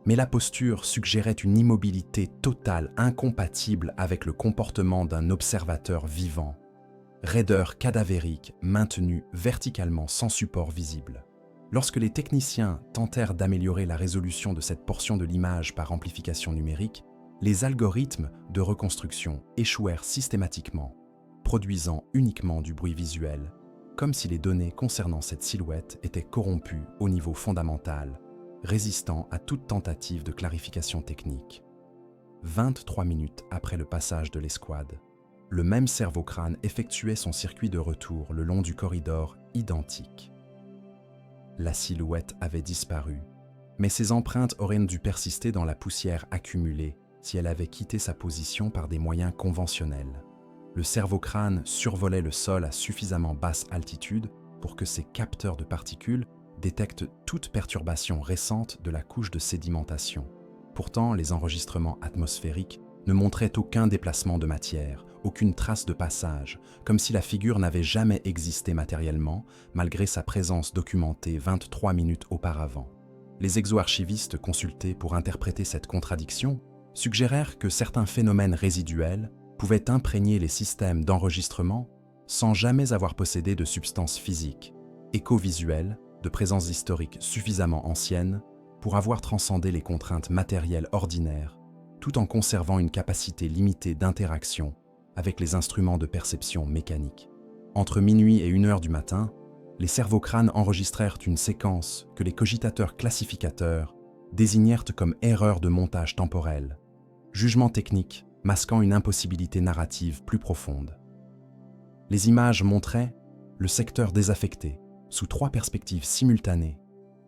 S1: mais la posture suggérait une immobilité totale incompatible avec le comportement d'un observateur vivant, raideur cadavérique maintenue verticalement sans support visible. Lorsque les techniciens tentèrent d'améliorer la résolution de cette portion de l'image par amplification numérique, les algorithmes de reconstruction échouèrent systématiquement, produisant uniquement du bruit visuel, comme si les données concernant cette silhouette étaient corrompues au niveau fondamental, résistant à toute tentative de clarification technique. 23 minutes après le passage de l'escouade, le même cerveau-crâne effectuait son circuit de retour le long du corridor identique. La silhouette avait disparu, mais ses empreintes auraient dû persister dans la poussière accumulée si elle avait quitté sa position par des moyens conventionnels. Le cerveau-crâne survolait le sol à suffisamment basse altitude pour que ses capteurs de particules détectent toute perturbation récente de la couche de sédimentation. Pourtant, les enregistrements atmosphériques ne montraient aucun déplacement de matière, aucune trace de passage, comme si la figure n'avait jamais existé matériellement, malgré sa présence documentée 23 minutes auparavant. Les exoarchivistes consultés pour interpréter cette contradiction suggérèrent que certains phénomènes résiduels pouvaient imprégner les systèmes d'enregistrement sans jamais avoir possédé de substance physique, éco-visuelle, de présence historique suffisamment ancienne pour avoir transcendé les contraintes matérielles ordinaires, tout en conservant une capacité limitée d'interaction avec les instruments de perception mécanique. Entre minuit et 1h du matin, les cerveaux-crânes enregistrèrent une séquence que les cogitateurs classificateurs désignèrent comme erreur de montage temporel, jugement technique masquant une impossibilité narrative plus profonde. Les images montraient le secteur désaffecté, sous 3 perspectives simultanées,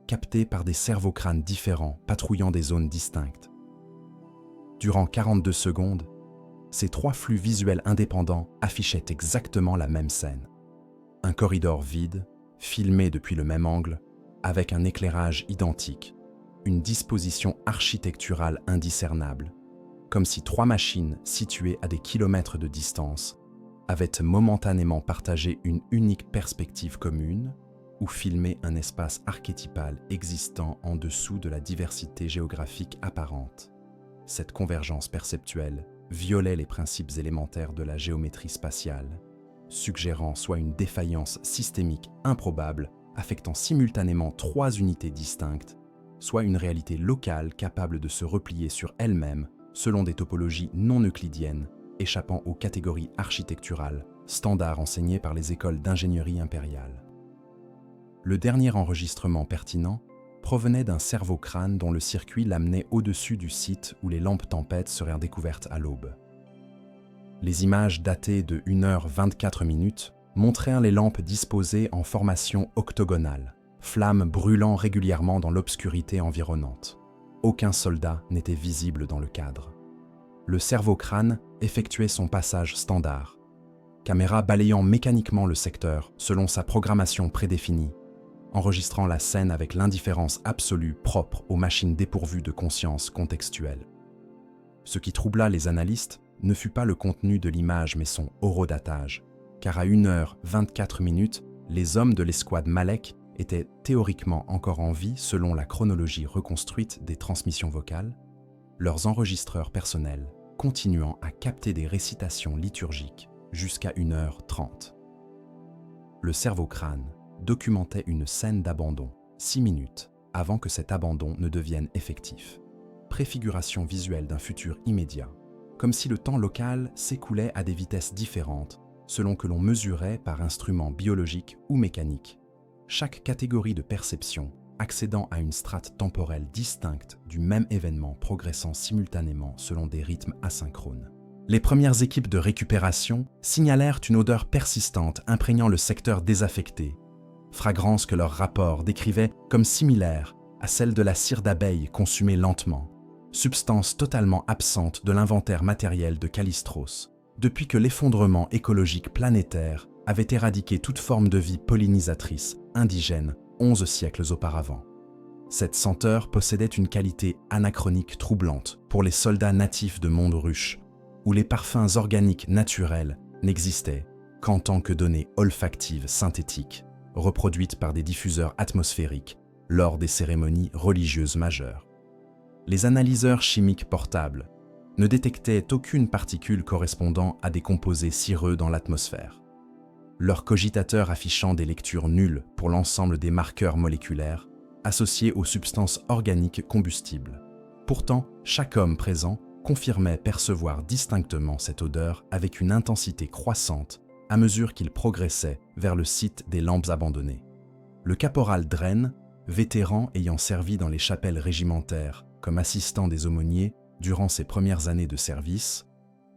S1: captées par des cerveaux-crânes différents patrouillant des zones distinctes. Durant 42 secondes, ces 3 flux visuels indépendants affichaient exactement la même scène. Un corridor vide, filmé depuis le même angle, avec un éclairage identique, une disposition architecturale indiscernable, comme si 3 machines situées à des kilomètres de distance avaient momentanément partagé une unique perspective commune ou filmé un espace archétypal existant en dessous de la diversité géographique apparente. Cette convergence perceptuelle violait les principes élémentaires de la géométrie spatiale, suggérant soit une défaillance systémique improbable affectant simultanément 3 unités distinctes, soit une réalité locale capable de se replier sur elle-même selon des topologies non euclidiennes échappant aux catégories architecturales standards enseignées par les écoles d'ingénierie impériale. Le dernier enregistrement pertinent provenait d'un cerveau-crâne dont le circuit l'amenait au-dessus du site où les lampes tempêtes seraient découvertes à l'aube. Les images datées de 1h24 montrèrent les lampes disposées en formation octogonale, flammes brûlant régulièrement dans l'obscurité environnante. Aucun soldat n'était visible dans le cadre. Le cerveau-crâne effectuait son passage standard, caméra balayant mécaniquement le secteur selon sa programmation prédéfinie, enregistrant la scène avec l'indifférence absolue propre aux machines dépourvues de conscience contextuelle. Ce qui troubla les analystes ne fut pas le contenu de l'image mais son horodatage, car à 1h24, les hommes de l'escouade Malek étaient théoriquement encore en vie selon la chronologie reconstruite des transmissions vocales, leurs enregistreurs personnels continuant à capter des récitations liturgiques jusqu'à 1h30. Le cerveau-crâne documentait une scène d'abandon, 6 minutes avant que cet abandon ne devienne effectif. Préfiguration visuelle d'un futur immédiat, comme si le temps local s'écoulait à des vitesses différentes selon que l'on mesurait par instrument biologique ou mécanique, chaque catégorie de perception accédant à une strate temporelle distincte du même événement progressant simultanément selon des rythmes asynchrones. Les premières équipes de récupération signalèrent une odeur persistante imprégnant le secteur désaffecté, fragrance que leur rapport décrivait comme similaire à celle de la cire d'abeille consumée lentement, substance totalement absente de l'inventaire matériel de Calistros, depuis que l'effondrement écologique planétaire avait éradiqué toute forme de vie pollinisatrice indigène 11 siècles auparavant. Cette senteur possédait une qualité anachronique troublante pour les soldats natifs de Monde Ruche, où les parfums organiques naturels n'existaient qu'en tant que données olfactives synthétiques, reproduites par des diffuseurs atmosphériques lors des cérémonies religieuses majeures. Les analyseurs chimiques portables ne détectaient aucune particule correspondant à des composés cireux dans l'atmosphère, leurs cogitateurs affichant des lectures nulles pour l'ensemble des marqueurs moléculaires associés aux substances organiques combustibles. Pourtant, chaque homme présent confirmait percevoir distinctement cette odeur avec une intensité croissante à mesure qu'il progressait vers le site des lampes abandonnées. Le caporal Dren, vétéran ayant servi dans les chapelles régimentaires comme assistant des aumôniers durant ses premières années de service,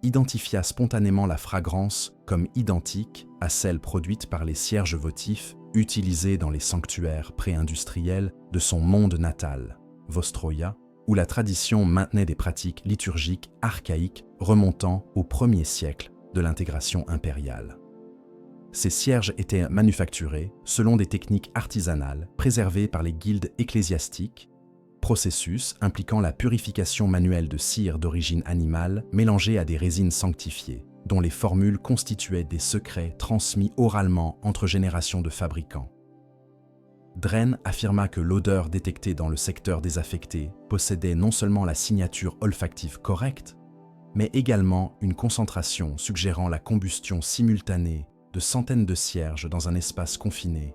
S1: identifia spontanément la fragrance comme identique à celle produite par les cierges votifs utilisés dans les sanctuaires pré-industriels de son monde natal, Vostroya, où la tradition maintenait des pratiques liturgiques archaïques remontant au 1er siècle de l'intégration impériale. Ces cierges étaient manufacturés selon des techniques artisanales préservées par les guildes ecclésiastiques, processus impliquant la purification manuelle de cire d'origine animale mélangée à des résines sanctifiées, dont les formules constituaient des secrets transmis oralement entre générations de fabricants. Dren affirma que l'odeur détectée dans le secteur désaffecté possédait non seulement la signature olfactive correcte, mais également une concentration suggérant la combustion simultanée de centaines de cierges dans un espace confiné,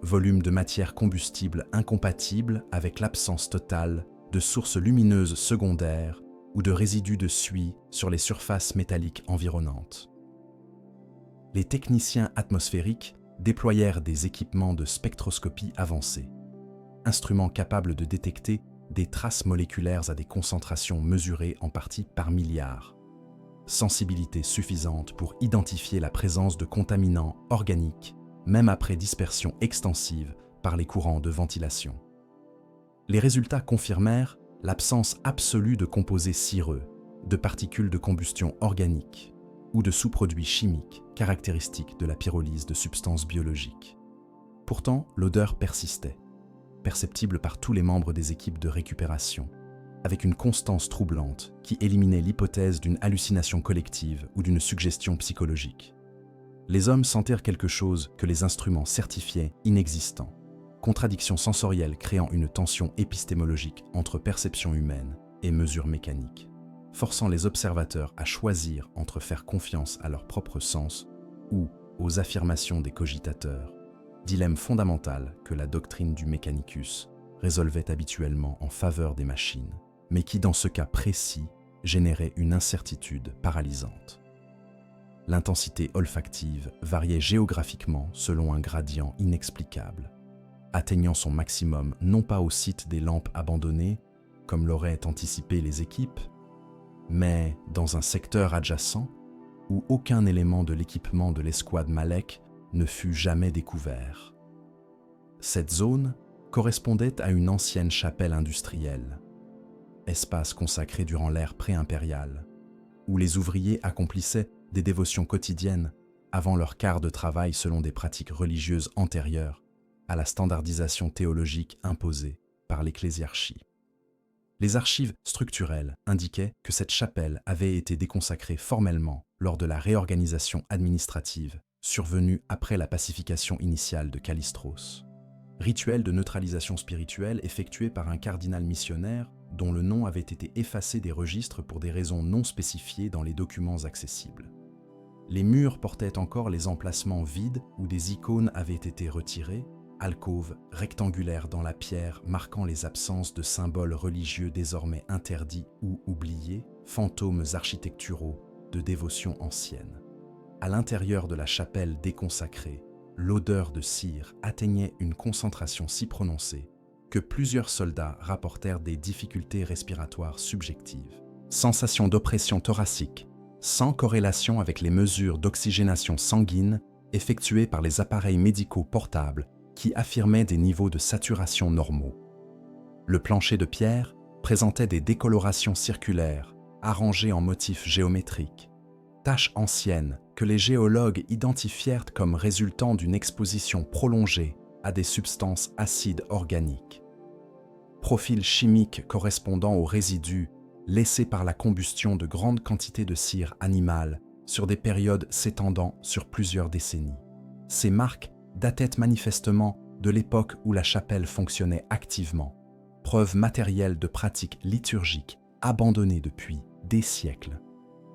S1: volume de matière combustible incompatible avec l'absence totale de sources lumineuses secondaires ou de résidus de suie sur les surfaces métalliques environnantes. Les techniciens atmosphériques déployèrent des équipements de spectroscopie avancés, instruments capables de détecter des traces moléculaires à des concentrations mesurées en partie par milliards, sensibilité suffisante pour identifier la présence de contaminants organiques même après dispersion extensive par les courants de ventilation. Les résultats confirmèrent l'absence absolue de composés cireux, de particules de combustion organique ou de sous-produits chimiques caractéristiques de la pyrolyse de substances biologiques. Pourtant, l'odeur persistait, perceptible par tous les membres des équipes de récupération, avec une constance troublante qui éliminait l'hypothèse d'une hallucination collective ou d'une suggestion psychologique. Les hommes sentirent quelque chose que les instruments certifiaient inexistant, contradiction sensorielle créant une tension épistémologique entre perception humaine et mesure mécanique, forçant les observateurs à choisir entre faire confiance à leur propre sens ou aux affirmations des cogitateurs, dilemme fondamental que la doctrine du Mechanicus résolvait habituellement en faveur des machines, mais qui dans ce cas précis générait une incertitude paralysante. L'intensité olfactive variait géographiquement selon un gradient inexplicable, atteignant son maximum non pas au site des lampes abandonnées, comme l'auraient anticipé les équipes, mais dans un secteur adjacent où aucun élément de l'équipement de l'escouade Malek ne fut jamais découvert. Cette zone correspondait à une ancienne chapelle industrielle, espace consacré durant l'ère pré-impériale, où les ouvriers accomplissaient des dévotions quotidiennes avant leur quart de travail selon des pratiques religieuses antérieures à la standardisation théologique imposée par l'ecclésiarchie. Les archives structurelles indiquaient que cette chapelle avait été déconsacrée formellement lors de la réorganisation administrative survenue après la pacification initiale de Kallistros. Rituel de neutralisation spirituelle effectué par un cardinal missionnaire dont le nom avait été effacé des registres pour des raisons non spécifiées dans les documents accessibles. Les murs portaient encore les emplacements vides où des icônes avaient été retirées, alcôves rectangulaires dans la pierre marquant les absences de symboles religieux désormais interdits ou oubliés, fantômes architecturaux de dévotion ancienne. À l'intérieur de la chapelle déconsacrée, l'odeur de cire atteignait une concentration si prononcée que plusieurs soldats rapportèrent des difficultés respiratoires subjectives. Sensation d'oppression thoracique, sans corrélation avec les mesures d'oxygénation sanguine effectuées par les appareils médicaux portables qui affirmaient des niveaux de saturation normaux. Le plancher de pierre présentait des décolorations circulaires, arrangées en motifs géométriques, taches anciennes que les géologues identifièrent comme résultant d'une exposition prolongée à des substances acides organiques. Profil chimique correspondant aux résidus laissés par la combustion de grandes quantités de cire animale sur des périodes s'étendant sur plusieurs décennies. Ces marques dataient manifestement de l'époque où la chapelle fonctionnait activement, preuve matérielle de pratiques liturgiques abandonnées depuis des siècles.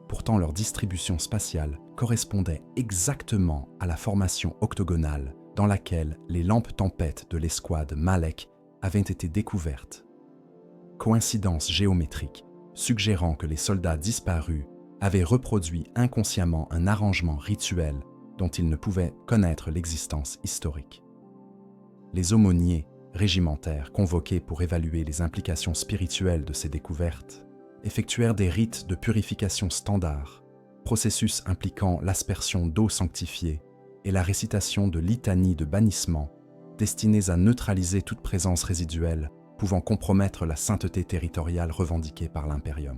S1: Pourtant, leur distribution spatiale correspondait exactement à la formation octogonale dans laquelle les lampes tempêtes de l'escouade Malek avaient été découvertes. Coïncidence géométrique suggérant que les soldats disparus avaient reproduit inconsciemment un arrangement rituel dont ils ne pouvaient connaître l'existence historique. Les aumôniers régimentaires convoqués pour évaluer les implications spirituelles de ces découvertes effectuèrent des rites de purification standards, processus impliquant l'aspersion d'eau sanctifiée et la récitation de litanies de bannissement destinées à neutraliser toute présence résiduelle pouvant compromettre la sainteté territoriale revendiquée par l'impérium.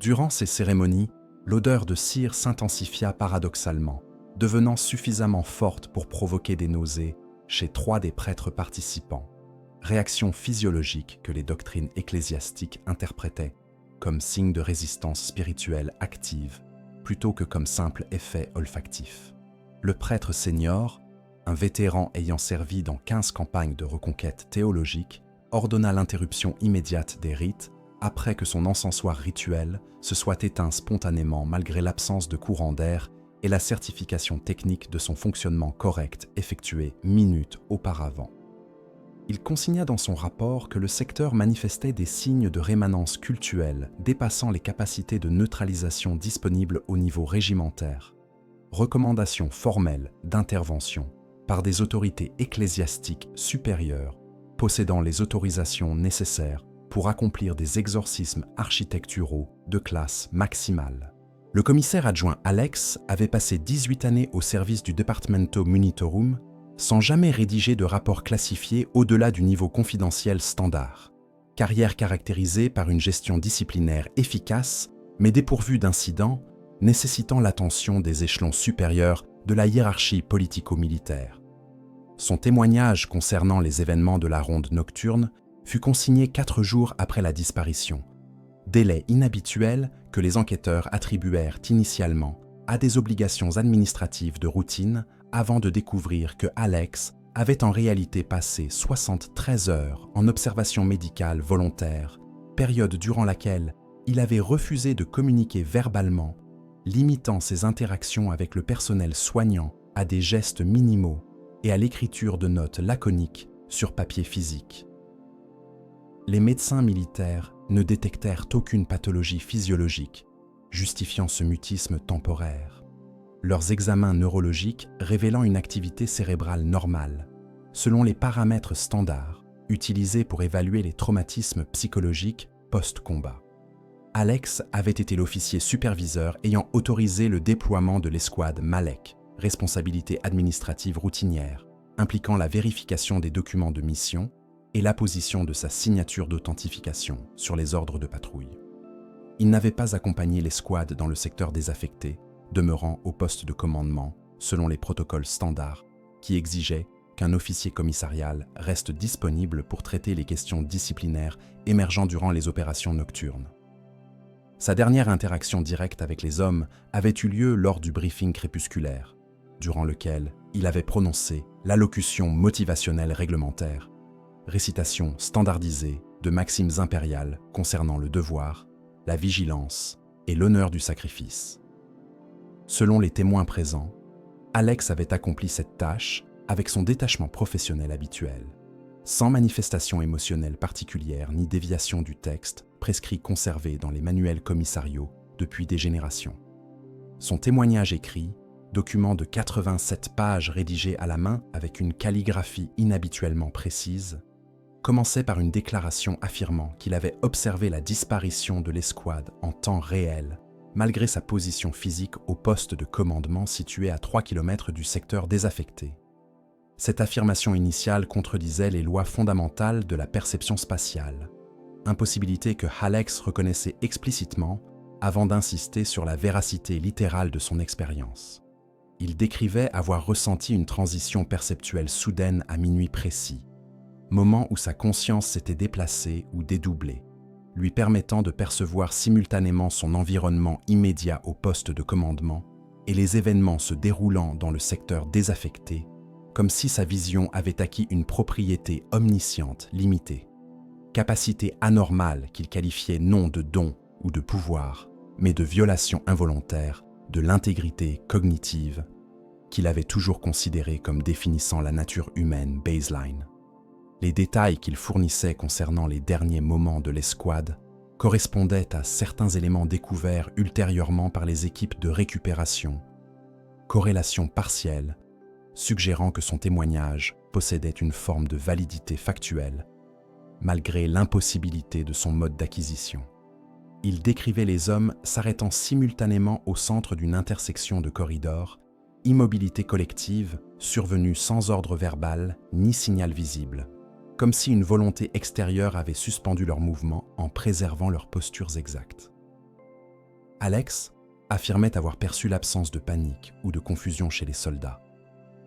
S1: Durant ces cérémonies, l'odeur de cire s'intensifia paradoxalement, devenant suffisamment forte pour provoquer des nausées chez 3 des prêtres participants, réaction physiologique que les doctrines ecclésiastiques interprétaient comme signe de résistance spirituelle active plutôt que comme simple effet olfactif. Le prêtre senior, un vétéran ayant servi dans 15 campagnes de reconquête théologique, ordonna l'interruption immédiate des rites après que son encensoir rituel se soit éteint spontanément malgré l'absence de courant d'air et la certification technique de son fonctionnement correct effectuée minutes auparavant. Il consigna dans son rapport que le secteur manifestait des signes de rémanence cultuelle dépassant les capacités de neutralisation disponibles au niveau régimentaire. Recommandations formelles d'intervention par des autorités ecclésiastiques supérieures possédant les autorisations nécessaires pour accomplir des exorcismes architecturaux de classe maximale. Le commissaire adjoint Alex avait passé 18 années au service du Departamento Munitorum sans jamais rédiger de rapport classifié au-delà du niveau confidentiel standard. Carrière caractérisée par une gestion disciplinaire efficace, mais dépourvue d'incidents, nécessitant l'attention des échelons supérieurs de la hiérarchie politico-militaire. Son témoignage concernant les événements de la ronde nocturne fut consigné 4 jours après la disparition, délai inhabituel que les enquêteurs attribuèrent initialement à des obligations administratives de routine avant de découvrir que Alex avait en réalité passé 73 heures en observation médicale volontaire, période durant laquelle il avait refusé de communiquer verbalement, limitant ses interactions avec le personnel soignant à des gestes minimaux et à l'écriture de notes laconiques sur papier physique. Les médecins militaires ne détectèrent aucune pathologie physiologique justifiant ce mutisme temporaire. Leurs examens neurologiques révélant une activité cérébrale normale, selon les paramètres standards utilisés pour évaluer les traumatismes psychologiques post-combat. Alex avait été l'officier superviseur ayant autorisé le déploiement de l'escouade Malek, responsabilité administrative routinière, impliquant la vérification des documents de mission et l'apposition de sa signature d'authentification sur les ordres de patrouille. Il n'avait pas accompagné l'escouade dans le secteur désaffecté, demeurant au poste de commandement selon les protocoles standards qui exigeaient qu'un officier commissarial reste disponible pour traiter les questions disciplinaires émergeant durant les opérations nocturnes. Sa dernière interaction directe avec les hommes avait eu lieu lors du briefing crépusculaire, durant lequel il avait prononcé l'allocution motivationnelle réglementaire, récitation standardisée de maximes impériales concernant le devoir, la vigilance et l'honneur du sacrifice. Selon les témoins présents, Alex avait accompli cette tâche avec son détachement professionnel habituel, sans manifestation émotionnelle particulière ni déviation du texte prescrit conservé dans les manuels commissariaux depuis des générations. Son témoignage écrit, document de 87 pages rédigé à la main avec une calligraphie inhabituellement précise, commençait par une déclaration affirmant qu'il avait observé la disparition de l'escouade en temps réel, malgré sa position physique au poste de commandement situé à 3 km du secteur désaffecté. Cette affirmation initiale contredisait les lois fondamentales de la perception spatiale, impossibilité que Alex reconnaissait explicitement avant d'insister sur la véracité littérale de son expérience. Il décrivait avoir ressenti une transition perceptuelle soudaine à minuit précis, moment où sa conscience s'était déplacée ou dédoublée, lui permettant de percevoir simultanément son environnement immédiat au poste de commandement et les événements se déroulant dans le secteur désaffecté, comme si sa vision avait acquis une propriété omnisciente limitée, capacité anormale qu'il qualifiait non de don ou de pouvoir, mais de violation involontaire de l'intégrité cognitive qu'il avait toujours considérée comme définissant la nature humaine baseline. Les détails qu'il fournissait concernant les derniers moments de l'escouade correspondaient à certains éléments découverts ultérieurement par les équipes de récupération, corrélation partielle, suggérant que son témoignage possédait une forme de validité factuelle, malgré l'impossibilité de son mode d'acquisition. Il décrivait les hommes s'arrêtant simultanément au centre d'une intersection de corridors, immobilité collective survenue sans ordre verbal ni signal visible, comme si une volonté extérieure avait suspendu leur mouvement en préservant leurs postures exactes. Alex affirmait avoir perçu l'absence de panique ou de confusion chez les soldats,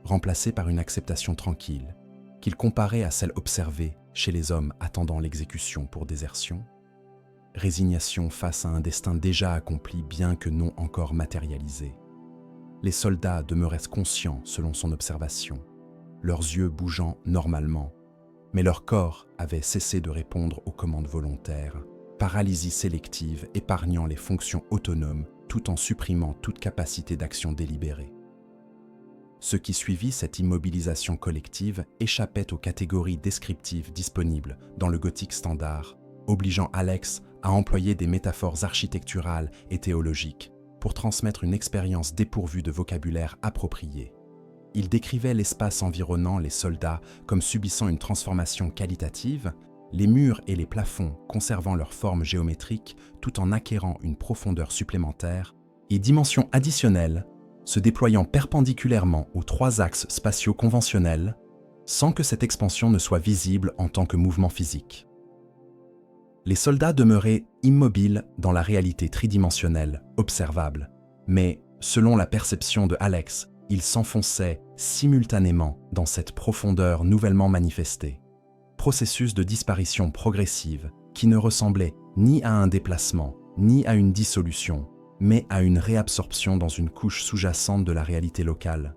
S1: remplacée par une acceptation tranquille, qu'il comparait à celle observée chez les hommes attendant l'exécution pour désertion, résignation face à un destin déjà accompli bien que non encore matérialisé. Les soldats demeuraient conscients selon son observation, leurs yeux bougeant normalement, mais leur corps avait cessé de répondre aux commandes volontaires, paralysie sélective épargnant les fonctions autonomes tout en supprimant toute capacité d'action délibérée. Ce qui suivit cette immobilisation collective échappait aux catégories descriptives disponibles dans le gothique standard, obligeant Alex à employer des métaphores architecturales et théologiques pour transmettre une expérience dépourvue de vocabulaire approprié. Il décrivait l'espace environnant les soldats comme subissant une transformation qualitative, les murs et les plafonds conservant leur forme géométrique tout en acquérant une profondeur supplémentaire, et dimensions additionnelles se déployant perpendiculairement aux 3 axes spatiaux conventionnels, sans que cette expansion ne soit visible en tant que mouvement physique. Les soldats demeuraient immobiles dans la réalité tridimensionnelle, observable, mais, selon la perception de Alex, ils s'enfonçaient simultanément dans cette profondeur nouvellement manifestée. Processus de disparition progressive qui ne ressemblait ni à un déplacement, ni à une dissolution, mais à une réabsorption dans une couche sous-jacente de la réalité locale,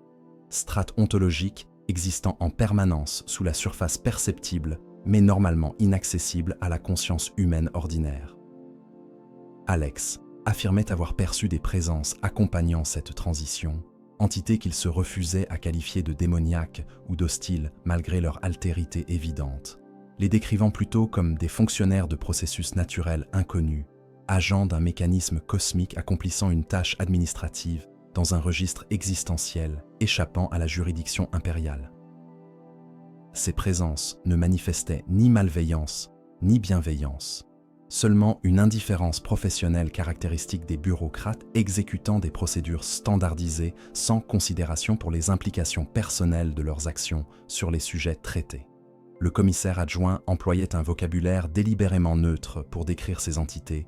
S1: strate ontologique existant en permanence sous la surface perceptible, mais normalement inaccessible à la conscience humaine ordinaire. Alex affirmait avoir perçu des présences accompagnant cette transition, entités qu'il se refusait à qualifier de démoniaques ou d'hostiles malgré leur altérité évidente, les décrivant plutôt comme des fonctionnaires de processus naturels inconnus, agents d'un mécanisme cosmique accomplissant une tâche administrative dans un registre existentiel échappant à la juridiction impériale. Ces présences ne manifestaient ni malveillance, ni bienveillance, seulement une indifférence professionnelle caractéristique des bureaucrates exécutant des procédures standardisées sans considération pour les implications personnelles de leurs actions sur les sujets traités. Le commissaire adjoint employait un vocabulaire délibérément neutre pour décrire ces entités,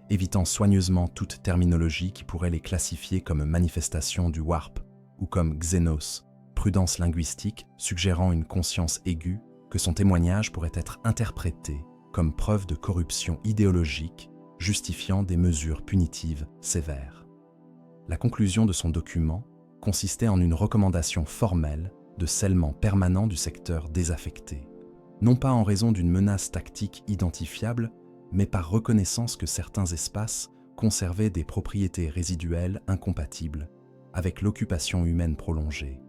S1: évitant soigneusement toute terminologie qui pourrait les classifier comme manifestation du warp ou comme xénos, prudence linguistique suggérant une conscience aiguë que son témoignage pourrait être interprété comme preuve de corruption idéologique justifiant des mesures punitives sévères. La conclusion de son document consistait en une recommandation formelle de scellement permanent du secteur désaffecté, non pas en raison d'une menace tactique identifiable, mais par reconnaissance que certains espaces conservaient des propriétés résiduelles incompatibles avec l'occupation humaine prolongée,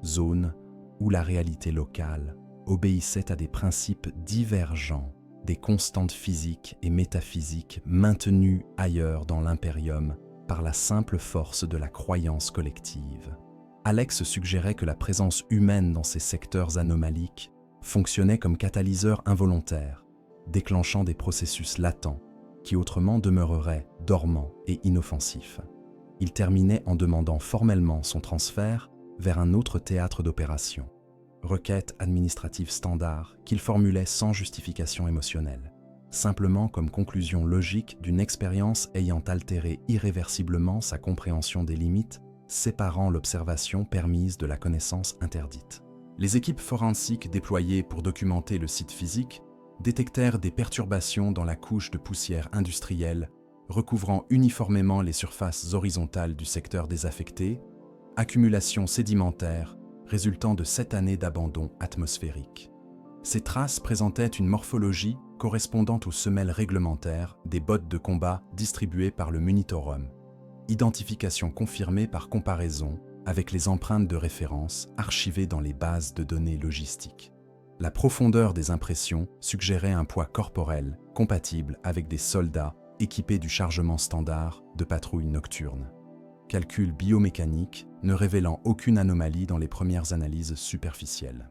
S1: zone où la réalité locale obéissait à des principes divergents des constantes physiques et métaphysiques maintenues ailleurs dans l'impérium par la simple force de la croyance collective. Alex suggérait que la présence humaine dans ces secteurs anomaliques fonctionnait comme catalyseur involontaire, déclenchant des processus latents qui autrement demeureraient dormants et inoffensifs. Il terminait en demandant formellement son transfert vers un autre théâtre d'opération, requête administrative standard qu'il formulait sans justification émotionnelle, simplement comme conclusion logique d'une expérience ayant altéré irréversiblement sa compréhension des limites, séparant l'observation permise de la connaissance interdite. Les équipes forensiques déployées pour documenter le site physique détectèrent des perturbations dans la couche de poussière industrielle recouvrant uniformément les surfaces horizontales du secteur désaffecté, accumulation sédimentaire résultant de 7 années d'abandon atmosphérique. Ces traces présentaient une morphologie correspondant aux semelles réglementaires des bottes de combat distribuées par le Munitorum, identification confirmée par comparaison avec les empreintes de référence archivées dans les bases de données logistiques. La profondeur des impressions suggérait un poids corporel compatible avec des soldats équipés du chargement standard de patrouille nocturne. Calcul biomécanique ne révélant aucune anomalie dans les premières analyses superficielles.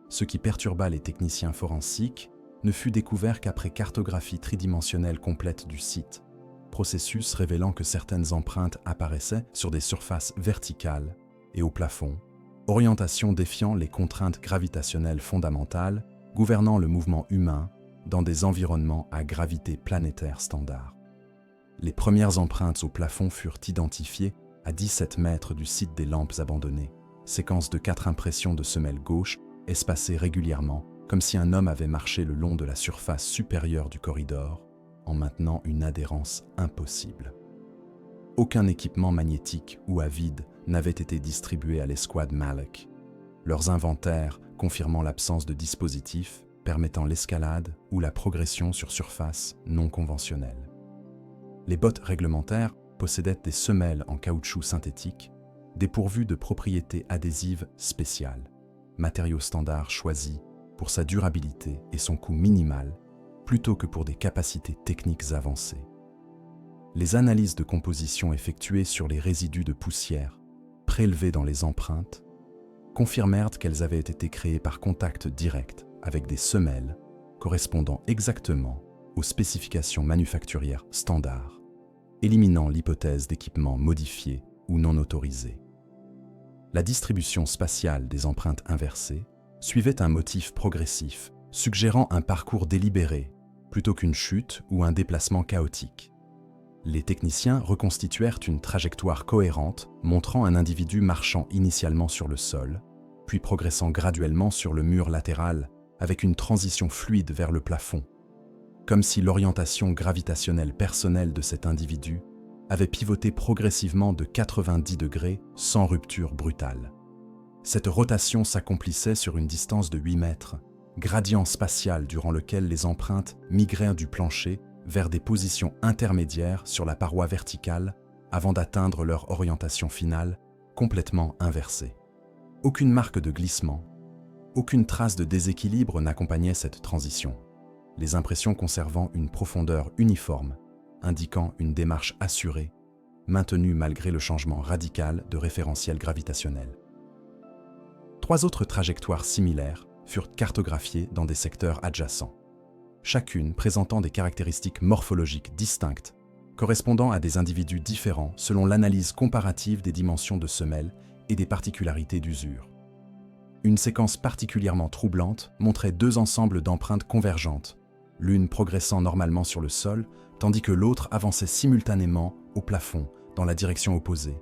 S1: Ce qui perturba les techniciens forensiques ne fut découvert qu'après cartographie tridimensionnelle complète du site, processus révélant que certaines empreintes apparaissaient sur des surfaces verticales et au plafond, orientation défiant les contraintes gravitationnelles fondamentales gouvernant le mouvement humain dans des environnements à gravité planétaire standard. Les premières empreintes au plafond furent identifiées à 17 mètres du site des lampes abandonnées, séquence de 4 impressions de semelle gauche espacées régulièrement, comme si un homme avait marché le long de la surface supérieure du corridor, en maintenant une adhérence impossible. Aucun équipement magnétique ou à vide n'avait été distribué à l'escouade Malak, leurs inventaires confirmant l'absence de dispositifs permettant l'escalade ou la progression sur surface non conventionnelle. Les bottes réglementaires possédaient des semelles en caoutchouc synthétique, dépourvues de propriétés adhésives spéciales, matériau standard choisi pour sa durabilité et son coût minimal, plutôt que pour des capacités techniques avancées. Les analyses de composition effectuées sur les résidus de poussière, prélevés dans les empreintes, confirmèrent qu'elles avaient été créées par contact direct avec des semelles correspondant exactement aux spécifications manufacturières standards, éliminant l'hypothèse d'équipement modifié ou non autorisé. La distribution spatiale des empreintes inversées suivait un motif progressif, suggérant un parcours délibéré, plutôt qu'une chute ou un déplacement chaotique. Les techniciens reconstituèrent une trajectoire cohérente montrant un individu marchant initialement sur le sol, puis progressant graduellement sur le mur latéral avec une transition fluide vers le plafond, comme si l'orientation gravitationnelle personnelle de cet individu avait pivoté progressivement de 90 degrés sans rupture brutale. Cette rotation s'accomplissait sur une distance de 8 mètres, gradient spatial durant lequel les empreintes migrèrent du plancher vers des positions intermédiaires sur la paroi verticale avant d'atteindre leur orientation finale complètement inversée. Aucune marque de glissement, aucune trace de déséquilibre n'accompagnait cette transition, les impressions conservant une profondeur uniforme, indiquant une démarche assurée, maintenue malgré le changement radical de référentiel gravitationnel. 3 autres trajectoires similaires furent cartographiées dans des secteurs adjacents, chacune présentant des caractéristiques morphologiques distinctes, correspondant à des individus différents selon l'analyse comparative des dimensions de semelles et des particularités d'usure. Une séquence particulièrement troublante montrait 2 ensembles d'empreintes convergentes, l'une progressant normalement sur le sol, tandis que l'autre avançait simultanément au plafond dans la direction opposée,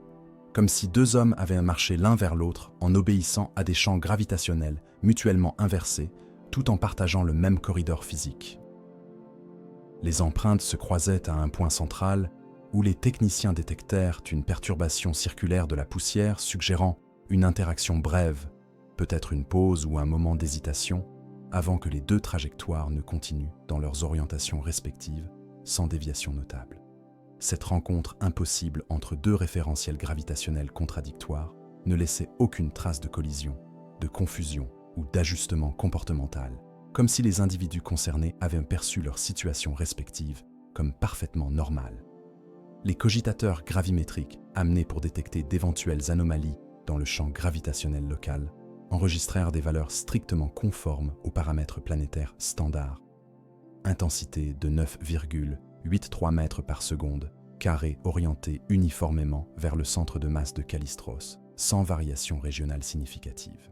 S1: comme si deux hommes avaient marché l'un vers l'autre en obéissant à des champs gravitationnels mutuellement inversés, tout en partageant le même corridor physique. Les empreintes se croisaient à un point central où les techniciens détectèrent une perturbation circulaire de la poussière suggérant une interaction brève, peut-être une pause ou un moment d'hésitation, avant que les deux trajectoires ne continuent dans leurs orientations respectives sans déviation notable. Cette rencontre impossible entre deux référentiels gravitationnels contradictoires ne laissait aucune trace de collision, de confusion ou d'ajustement comportemental, comme si les individus concernés avaient perçu leur situation respective comme parfaitement normale. Les cogitateurs gravimétriques, amenés pour détecter d'éventuelles anomalies dans le champ gravitationnel local, enregistrèrent des valeurs strictement conformes aux paramètres planétaires standards. Intensité de 9,83 mètres par seconde, carré orienté uniformément vers le centre de masse de Kallistros, sans variation régionale significative.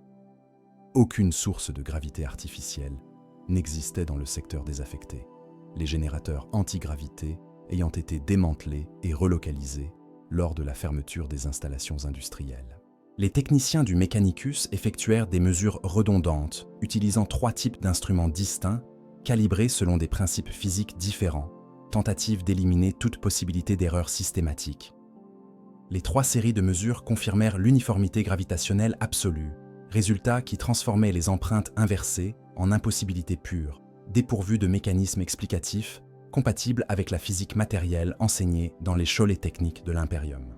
S1: Aucune source de gravité artificielle n'existait dans le secteur désaffecté, les générateurs antigravité ayant été démantelés et relocalisés lors de la fermeture des installations industrielles. Les techniciens du Mechanicus effectuèrent des mesures redondantes, utilisant 3 types d'instruments distincts, calibrés selon des principes physiques différents, tentative d'éliminer toute possibilité d'erreur systématique. Les 3 séries de mesures confirmèrent l'uniformité gravitationnelle absolue, résultat qui transformait les empreintes inversées en impossibilité pure, dépourvues de mécanismes explicatifs compatibles avec la physique matérielle enseignée dans les cholets techniques de l'Imperium.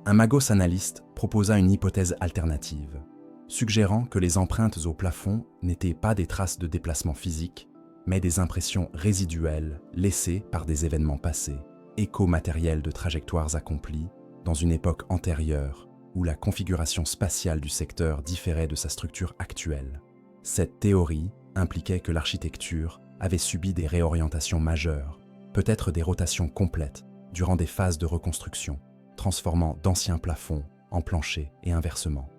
S1: Un magos analyste proposa une hypothèse alternative, suggérant que les empreintes au plafond n'étaient pas des traces de déplacement physique, mais des impressions résiduelles laissées par des événements passés, échos matériels de trajectoires accomplies dans une époque antérieure où la configuration spatiale du secteur différait de sa structure actuelle. Cette théorie impliquait que l'architecture avait subi des réorientations majeures, peut-être des rotations complètes, durant des phases de reconstruction, transformant d'anciens plafonds en planchers et inversement.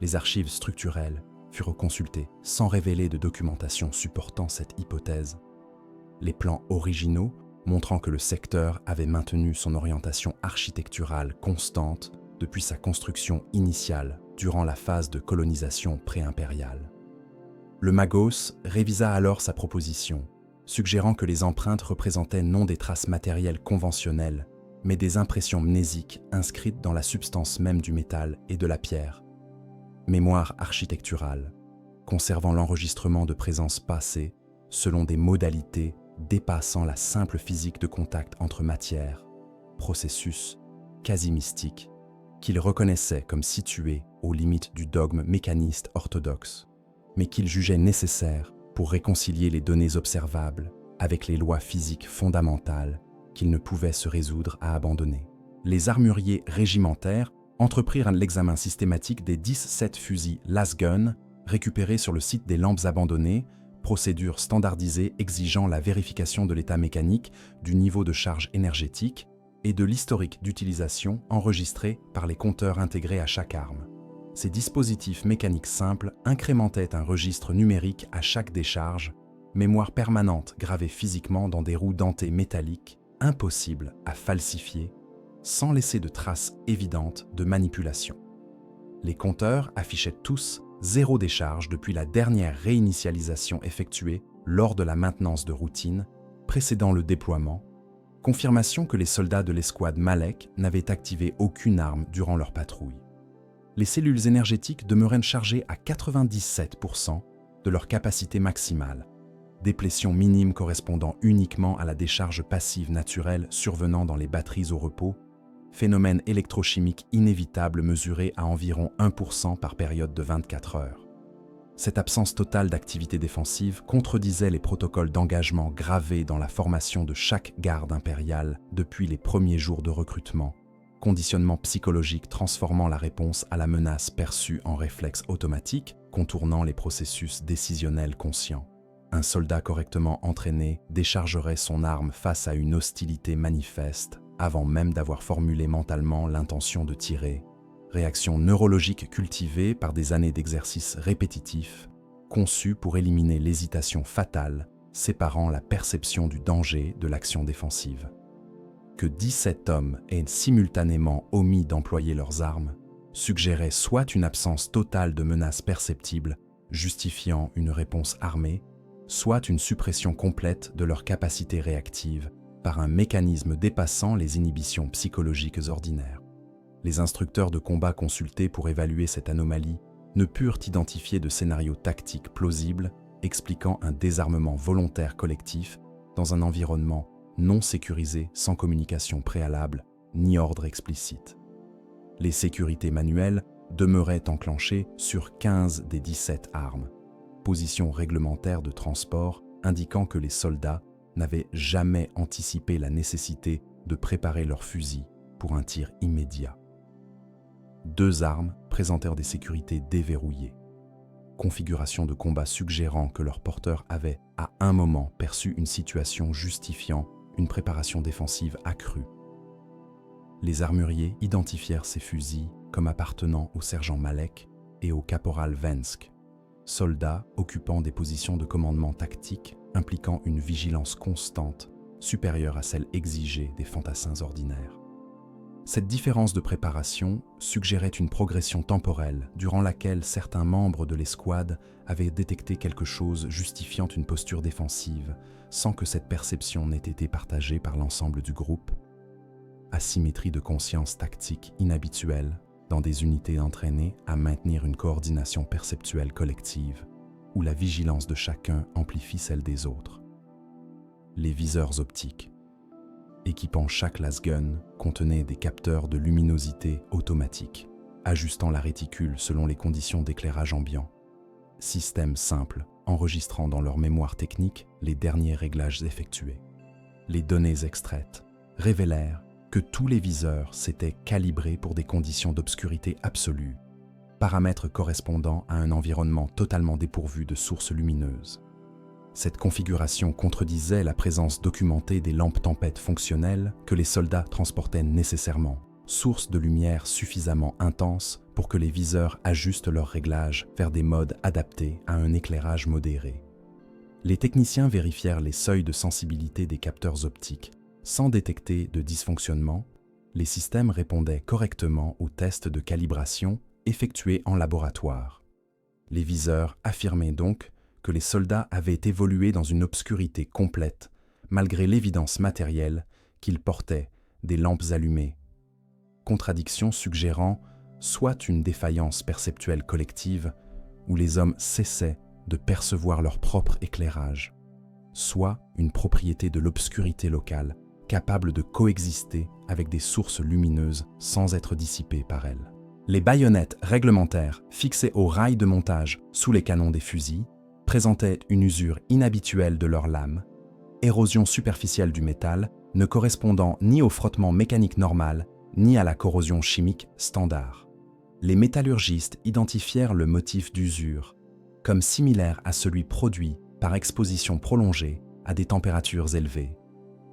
S1: Les archives structurelles furent consultées sans révéler de documentation supportant cette hypothèse. Les plans originaux montrant que le secteur avait maintenu son orientation architecturale constante depuis sa construction initiale durant la phase de colonisation pré-impériale. Le magos révisa alors sa proposition, suggérant que les empreintes représentaient non des traces matérielles conventionnelles, mais des impressions mnésiques inscrites dans la substance même du métal et de la pierre. Mémoire architecturale, conservant l'enregistrement de présences passées selon des modalités dépassant la simple physique de contact entre matière, processus quasi mystique, qu'il reconnaissait comme situé aux limites du dogme mécaniste orthodoxe, mais qu'il jugeait nécessaire pour réconcilier les données observables avec les lois physiques fondamentales qu'il ne pouvait se résoudre à abandonner. Les armuriers régimentaires entreprirent l'examen systématique des 17 fusils Lasgun récupérés sur le site des lampes abandonnées, procédure standardisée exigeant la vérification de l'état mécanique, du niveau de charge énergétique et de l'historique d'utilisation enregistré par les compteurs intégrés à chaque arme. Ces dispositifs mécaniques simples incrémentaient un registre numérique à chaque décharge, mémoire permanente gravée physiquement dans des roues dentées métalliques, impossible à falsifier, sans laisser de traces évidentes de manipulation. Les compteurs affichaient tous 0 décharge depuis la dernière réinitialisation effectuée lors de la maintenance de routine précédant le déploiement, confirmation que les soldats de l'escouade Malek n'avaient activé aucune arme durant leur patrouille. Les cellules énergétiques demeuraient chargées à 97% de leur capacité maximale, déplétion minime correspondant uniquement à la décharge passive naturelle survenant dans les batteries au repos, phénomène électrochimique inévitable mesuré à environ 1% par période de 24 heures. Cette absence totale d'activité défensive contredisait les protocoles d'engagement gravés dans la formation de chaque garde impériale depuis les premiers jours de recrutement, conditionnement psychologique transformant la réponse à la menace perçue en réflexe automatique, contournant les processus décisionnels conscients. Un soldat correctement entraîné déchargerait son arme face à une hostilité manifeste avant même d'avoir formulé mentalement l'intention de tirer. Réaction neurologique cultivée par des années d'exercice répétitif, conçue pour éliminer l'hésitation fatale, séparant la perception du danger de l'action défensive. que 17 hommes aient simultanément omis d'employer leurs armes suggérait soit une absence totale de menace perceptible, justifiant une réponse armée, soit une suppression complète de leur capacité réactive par un mécanisme dépassant les inhibitions psychologiques ordinaires. Les instructeurs de combat consultés pour évaluer cette anomalie ne purent identifier de scénario tactique plausible expliquant un désarmement volontaire collectif dans un environnement non sécurisé sans communication préalable ni ordre explicite. Les sécurités manuelles demeuraient enclenchées sur 15 des 17 armes, position réglementaire de transport indiquant que les soldats n'avaient jamais anticipé la nécessité de préparer leurs fusils pour un tir immédiat. 2 armes présentèrent des sécurités déverrouillées, configuration de combat suggérant que leurs porteurs avaient à un moment perçu une situation justifiant une préparation défensive accrue. Les armuriers identifièrent ces fusils comme appartenant au sergent Malek et au caporal Vensk, soldats occupant des positions de commandement tactique impliquant une vigilance constante supérieure à celle exigée des fantassins ordinaires. Cette différence de préparation suggérait une progression temporelle durant laquelle certains membres de l'escouade avaient détecté quelque chose justifiant une posture défensive sans que cette perception n'ait été partagée par l'ensemble du groupe. Asymétrie de conscience tactique inhabituelle dans des unités entraînées à maintenir une coordination perceptuelle collective où la vigilance de chacun amplifie celle des autres. Les viseurs optiques, équipant chaque lasgun, contenaient des capteurs de luminosité automatiques, ajustant la réticule selon les conditions d'éclairage ambiant. Système simple, enregistrant dans leur mémoire technique les derniers réglages effectués. Les données extraites révélèrent que tous les viseurs s'étaient calibrés pour des conditions d'obscurité absolue, paramètres correspondant à un environnement totalement dépourvu de sources lumineuses. Cette configuration contredisait la présence documentée des lampes tempêtes fonctionnelles que les soldats transportaient nécessairement, source de lumière suffisamment intense pour que les viseurs ajustent leurs réglages vers des modes adaptés à un éclairage modéré. Les techniciens vérifièrent les seuils de sensibilité des capteurs optiques. Sans détecter de dysfonctionnement, les systèmes répondaient correctement aux tests de calibration effectués en laboratoire. Les viseurs affirmaient donc que les soldats avaient évolué dans une obscurité complète, malgré l'évidence matérielle qu'ils portaient des lampes allumées. Contradiction suggérant soit une défaillance perceptuelle collective, où les hommes cessaient de percevoir leur propre éclairage, soit une propriété de l'obscurité locale, capable de coexister avec des sources lumineuses sans être dissipées par elles. Les baïonnettes réglementaires fixées aux rails de montage sous les canons des fusils présentaient une usure inhabituelle de leurs lames, érosion superficielle du métal ne correspondant ni au frottement mécanique normal ni à la corrosion chimique standard. Les métallurgistes identifièrent le motif d'usure comme similaire à celui produit par exposition prolongée à des températures élevées,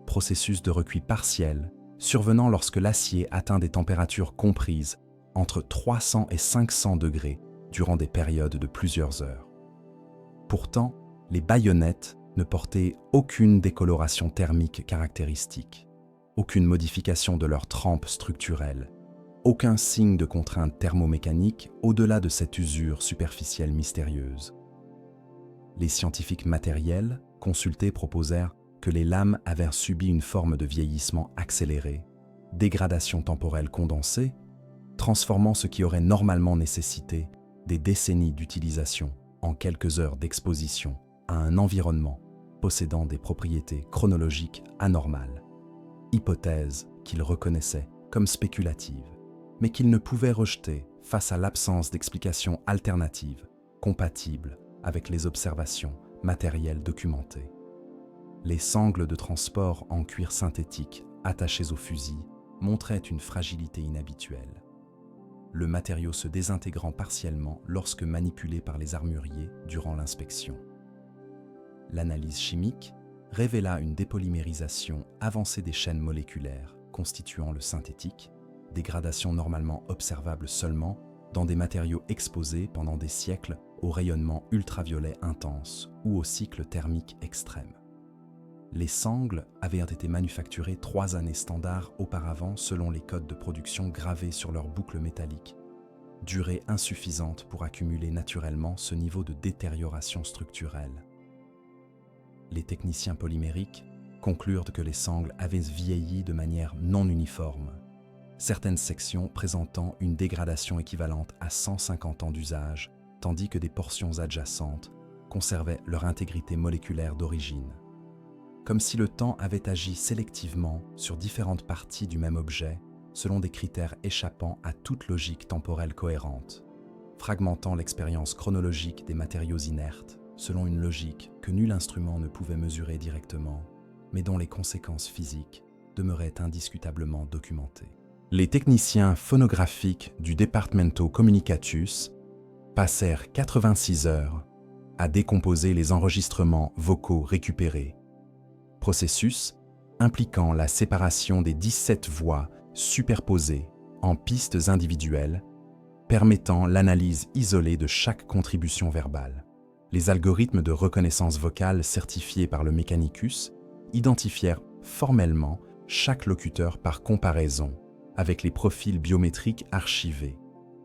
S1: processus de recuit partiel survenant lorsque l'acier atteint des températures comprises entre 300 et 500 degrés durant des périodes de plusieurs heures. Pourtant, les baïonnettes ne portaient aucune décoloration thermique caractéristique, aucune modification de leur trempe structurelle, aucun signe de contrainte thermomécanique au-delà de cette usure superficielle mystérieuse. Les scientifiques matériels consultés proposèrent que les lames avaient subi une forme de vieillissement accéléré, dégradation temporelle condensée, transformant ce qui aurait normalement nécessité des décennies d'utilisation en quelques heures d'exposition à un environnement possédant des propriétés chronologiques anormales, hypothèse qu'il reconnaissait comme spéculative, mais qu'il ne pouvait rejeter face à l'absence d'explications alternatives compatibles avec les observations matérielles documentées. Les sangles de transport en cuir synthétique attachées au fusil montraient une fragilité inhabituelle, le matériau se désintégrant partiellement lorsque manipulé par les armuriers durant l'inspection. L'analyse chimique révéla une dépolymérisation avancée des chaînes moléculaires constituant le synthétique, dégradation normalement observable seulement dans des matériaux exposés pendant des siècles au rayonnement ultraviolet intense ou au cycle thermique extrême. Les sangles avaient été manufacturées 3 années standard auparavant selon les codes de production gravés sur leurs boucles métalliques, durée insuffisante pour accumuler naturellement ce niveau de détérioration structurelle. Les techniciens polymériques conclurent que les sangles avaient vieilli de manière non uniforme, certaines sections présentant une dégradation équivalente à 150 ans d'usage, tandis que des portions adjacentes conservaient leur intégrité moléculaire d'origine. Comme si le temps avait agi sélectivement sur différentes parties du même objet, selon des critères échappant à toute logique temporelle cohérente, fragmentant l'expérience chronologique des matériaux inertes, selon une logique que nul instrument ne pouvait mesurer directement, mais dont les conséquences physiques demeuraient indiscutablement documentées. Les techniciens phonographiques du Departamento Communicatus passèrent 86 heures à décomposer les enregistrements vocaux récupérés, processus impliquant la séparation des 17 voix superposées en pistes individuelles, permettant l'analyse isolée de chaque contribution verbale. Les algorithmes de reconnaissance vocale certifiés par le Mechanicus identifièrent formellement chaque locuteur par comparaison avec les profils biométriques archivés,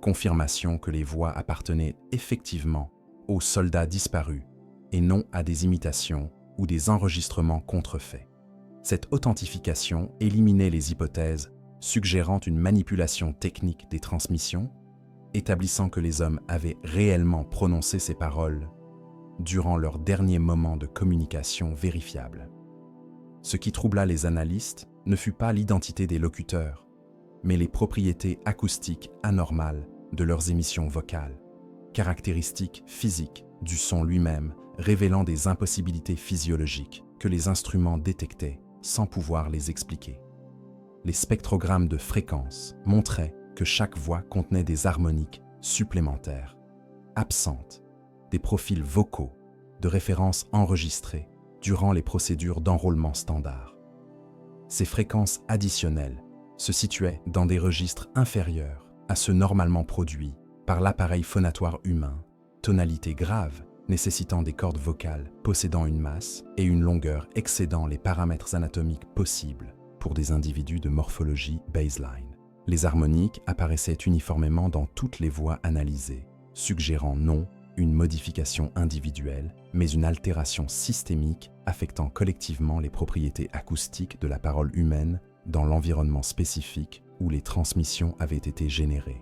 S1: confirmation que les voix appartenaient effectivement aux soldats disparus et non à des imitations ou des enregistrements contrefaits. Cette authentification éliminait les hypothèses suggérant une manipulation technique des transmissions, établissant que les hommes avaient réellement prononcé ces paroles durant leur dernier moment de communication vérifiable. Ce qui troubla les analystes ne fut pas l'identité des locuteurs, mais les propriétés acoustiques anormales de leurs émissions vocales, caractéristiques physiques du son lui-même révélant des impossibilités physiologiques que les instruments détectaient sans pouvoir les expliquer. Les spectrogrammes de fréquences montraient que chaque voix contenait des harmoniques supplémentaires, absentes, des profils vocaux de référence enregistrés durant les procédures d'enrôlement standard. Ces fréquences additionnelles se situaient dans des registres inférieurs à ceux normalement produits par l'appareil phonatoire humain, tonalité grave nécessitant des cordes vocales possédant une masse et une longueur excédant les paramètres anatomiques possibles pour des individus de morphologie baseline. Les harmoniques apparaissaient uniformément dans toutes les voix analysées, suggérant non une modification individuelle, mais une altération systémique affectant collectivement les propriétés acoustiques de la parole humaine dans l'environnement spécifique où les transmissions avaient été générées.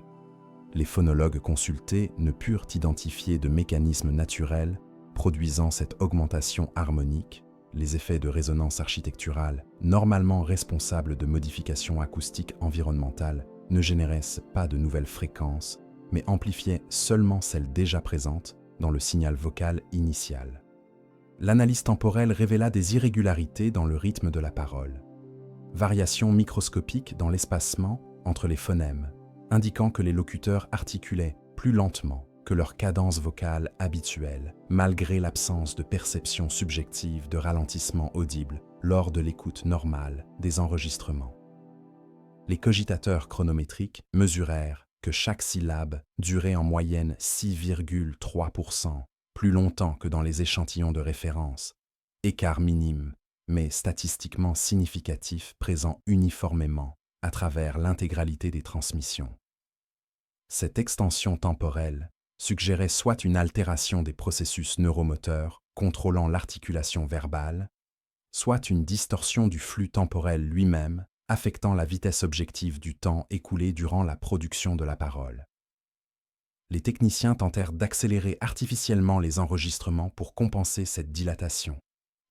S1: Les phonologues consultés ne purent identifier de mécanismes naturels produisant cette augmentation harmonique, les effets de résonance architecturale, normalement responsables de modifications acoustiques environnementales, ne généraient pas de nouvelles fréquences, mais amplifiaient seulement celles déjà présentes dans le signal vocal initial. L'analyse temporelle révéla des irrégularités dans le rythme de la parole, variations microscopiques dans l'espacement entre les phonèmes, indiquant que les locuteurs articulaient plus lentement que leur cadence vocale habituelle, malgré l'absence de perception subjective de ralentissement audible lors de l'écoute normale des enregistrements. Les cogitateurs chronométriques mesurèrent que chaque syllabe durait en moyenne 6,3% plus longtemps que dans les échantillons de référence, écart minime, mais statistiquement significatif présent uniformément à travers l'intégralité des transmissions. Cette extension temporelle suggérait soit une altération des processus neuromoteurs contrôlant l'articulation verbale, soit une distorsion du flux temporel lui-même affectant la vitesse objective du temps écoulé durant la production de la parole. Les techniciens tentèrent d'accélérer artificiellement les enregistrements pour compenser cette dilatation,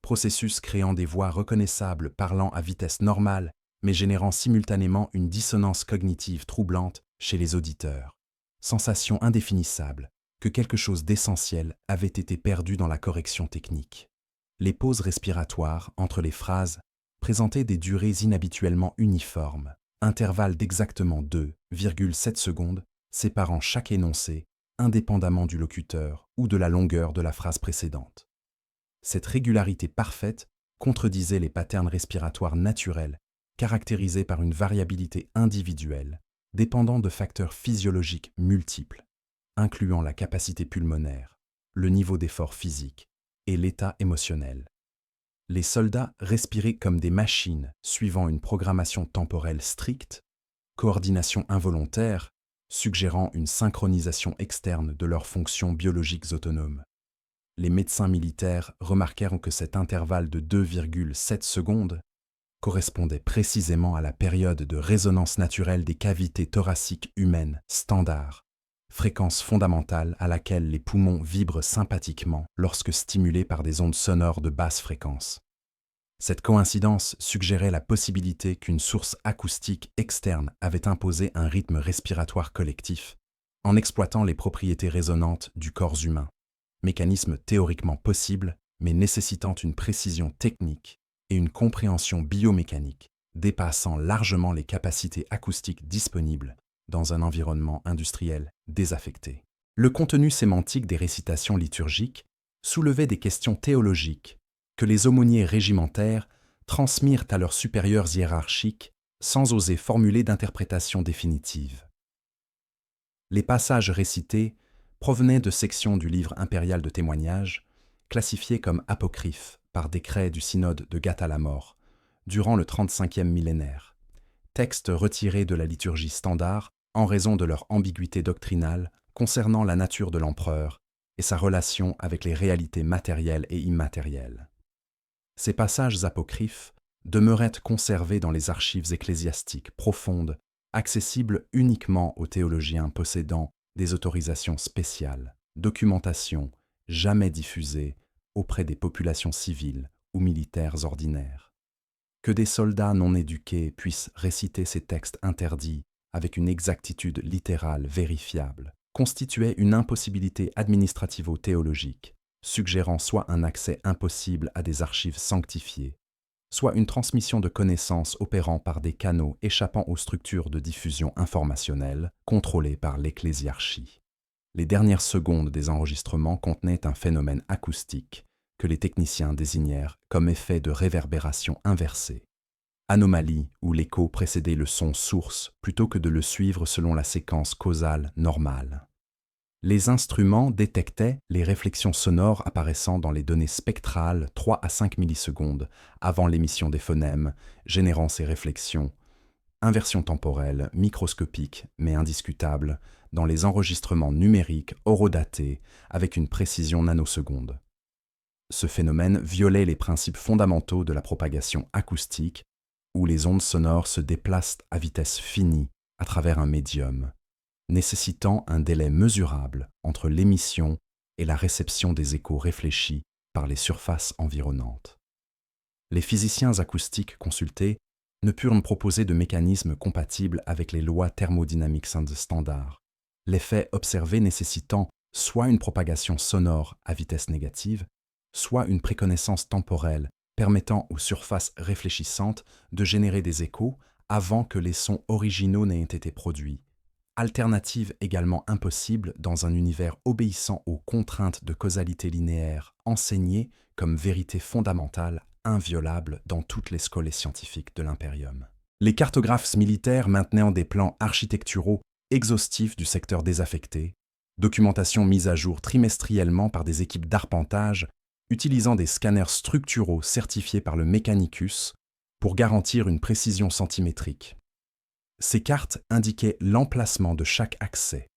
S1: processus créant des voix reconnaissables parlant à vitesse normale mais générant simultanément une dissonance cognitive troublante chez les auditeurs, sensation indéfinissable que quelque chose d'essentiel avait été perdu dans la correction technique. Les pauses respiratoires entre les phrases présentaient des durées inhabituellement uniformes, intervalles d'exactement 2,7 secondes séparant chaque énoncé indépendamment du locuteur ou de la longueur de la phrase précédente. Cette régularité parfaite contredisait les patterns respiratoires naturels caractérisés par une variabilité individuelle dépendant de facteurs physiologiques multiples, incluant la capacité pulmonaire, le niveau d'effort physique et l'état émotionnel. Les soldats respiraient comme des machines, suivant une programmation temporelle stricte, coordination involontaire, suggérant une synchronisation externe de leurs fonctions biologiques autonomes. Les médecins militaires remarquèrent que cet intervalle de 2,7 secondes correspondait précisément à la période de résonance naturelle des cavités thoraciques humaines standard, fréquence fondamentale à laquelle les poumons vibrent sympathiquement lorsque stimulés par des ondes sonores de basse fréquence. Cette coïncidence suggérait la possibilité qu'une source acoustique externe avait imposé un rythme respiratoire collectif en exploitant les propriétés résonantes du corps humain, mécanisme théoriquement possible mais nécessitant une précision technique et une compréhension biomécanique dépassant largement les capacités acoustiques disponibles dans un environnement industriel désaffecté. Le contenu sémantique des récitations liturgiques soulevait des questions théologiques que les aumôniers régimentaires transmirent à leurs supérieurs hiérarchiques sans oser formuler d'interprétation définitive. Les passages récités provenaient de sections du livre impérial de témoignages, classifiées comme apocryphes par décret du synode de Gata-la-Mort, durant le 35e millénaire, textes retirés de la liturgie standard en raison de leur ambiguïté doctrinale concernant la nature de l'empereur et sa relation avec les réalités matérielles et immatérielles. Ces passages apocryphes demeuraient conservés dans les archives ecclésiastiques profondes, accessibles uniquement aux théologiens possédant des autorisations spéciales, documentation jamais diffusée auprès des populations civiles ou militaires ordinaires. Que des soldats non éduqués puissent réciter ces textes interdits avec une exactitude littérale vérifiable constituait une impossibilité administrativo-théologique, suggérant soit un accès impossible à des archives sanctifiées, soit une transmission de connaissances opérant par des canaux échappant aux structures de diffusion informationnelle contrôlées par l'ecclésiarchie. Les dernières secondes des enregistrements contenaient un phénomène acoustique que les techniciens désignèrent comme effet de réverbération inversée, anomalie où l'écho précédait le son source plutôt que de le suivre selon la séquence causale normale. Les instruments détectaient les réflexions sonores apparaissant dans les données spectrales 3 à 5 millisecondes avant l'émission des phonèmes, générant ces réflexions. Inversion temporelle, microscopique mais indiscutable, dans les enregistrements numériques horodatés avec une précision nanoseconde. Ce phénomène violait les principes fondamentaux de la propagation acoustique, où les ondes sonores se déplacent à vitesse finie à travers un médium, nécessitant un délai mesurable entre l'émission et la réception des échos réfléchis par les surfaces environnantes. Les physiciens acoustiques consultés ne purent proposer de mécanisme compatible avec les lois thermodynamiques standards, l'effet observé nécessitant soit une propagation sonore à vitesse négative, soit une préconnaissance temporelle permettant aux surfaces réfléchissantes de générer des échos avant que les sons originaux n'aient été produits. Alternative également impossible dans un univers obéissant aux contraintes de causalité linéaire enseignées comme vérité fondamentale inviolable dans toutes les scoles scientifiques de l'impérium. Les cartographes militaires maintenaient des plans architecturaux exhaustifs du secteur désaffecté, documentation mise à jour trimestriellement par des équipes d'arpentage utilisant des scanners structuraux certifiés par le Mechanicus pour garantir une précision centimétrique. Ces cartes indiquaient l'emplacement de chaque accès,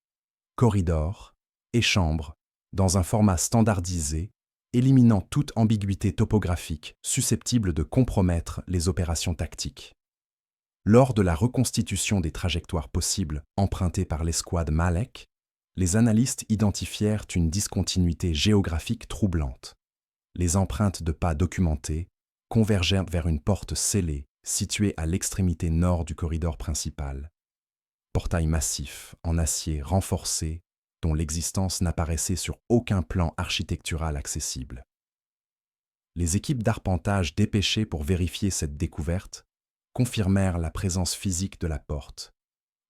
S1: corridor et chambre dans un format standardisé, éliminant toute ambiguïté topographique susceptible de compromettre les opérations tactiques. Lors de la reconstitution des trajectoires possibles empruntées par l'escouade Malek, les analystes identifièrent une discontinuité géographique troublante. Les empreintes de pas documentées convergèrent vers une porte scellée située à l'extrémité nord du corridor principal. Portail massif, en acier renforcé, dont l'existence n'apparaissait sur aucun plan architectural accessible. Les équipes d'arpentage dépêchées pour vérifier cette découverte confirmèrent la présence physique de la porte,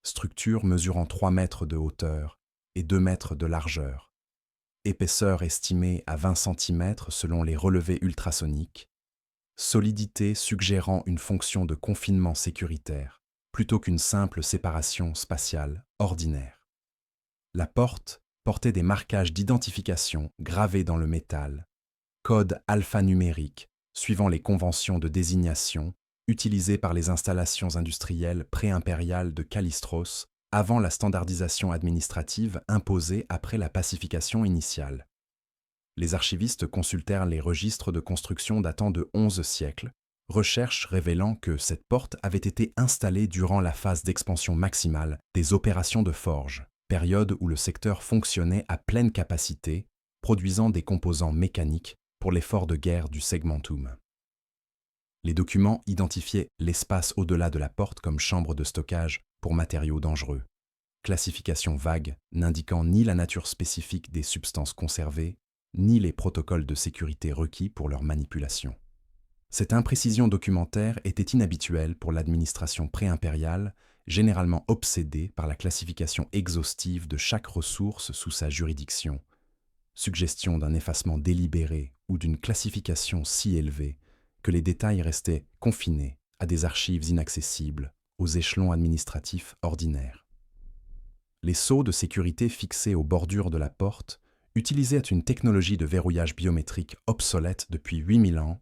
S1: structure mesurant 3 mètres de hauteur et 2 mètres de largeur, épaisseur estimée à 20 cm selon les relevés ultrasoniques, solidité suggérant une fonction de confinement sécuritaire plutôt qu'une simple séparation spatiale ordinaire. La porte portait des marquages d'identification gravés dans le métal, code alphanumérique suivant les conventions de désignation utilisées par les installations industrielles pré-impériales de Kallistros avant la standardisation administrative imposée après la pacification initiale. Les archivistes consultèrent les registres de construction datant de 11 siècles, recherches révélant que cette porte avait été installée durant la phase d'expansion maximale des opérations de forge, période où le secteur fonctionnait à pleine capacité, produisant des composants mécaniques pour l'effort de guerre du Segmentum. Les documents identifiaient l'espace au-delà de la porte comme chambre de stockage pour matériaux dangereux. Classification vague n'indiquant ni la nature spécifique des substances conservées, ni les protocoles de sécurité requis pour leur manipulation. Cette imprécision documentaire était inhabituelle pour l'administration pré-impériale, généralement obsédée par la classification exhaustive de chaque ressource sous sa juridiction, suggestion d'un effacement délibéré ou d'une classification si élevée que les détails restaient confinés à des archives inaccessibles aux échelons administratifs ordinaires. Les sceaux de sécurité fixés aux bordures de la porte utilisaient une technologie de verrouillage biométrique obsolète depuis 8000 ans,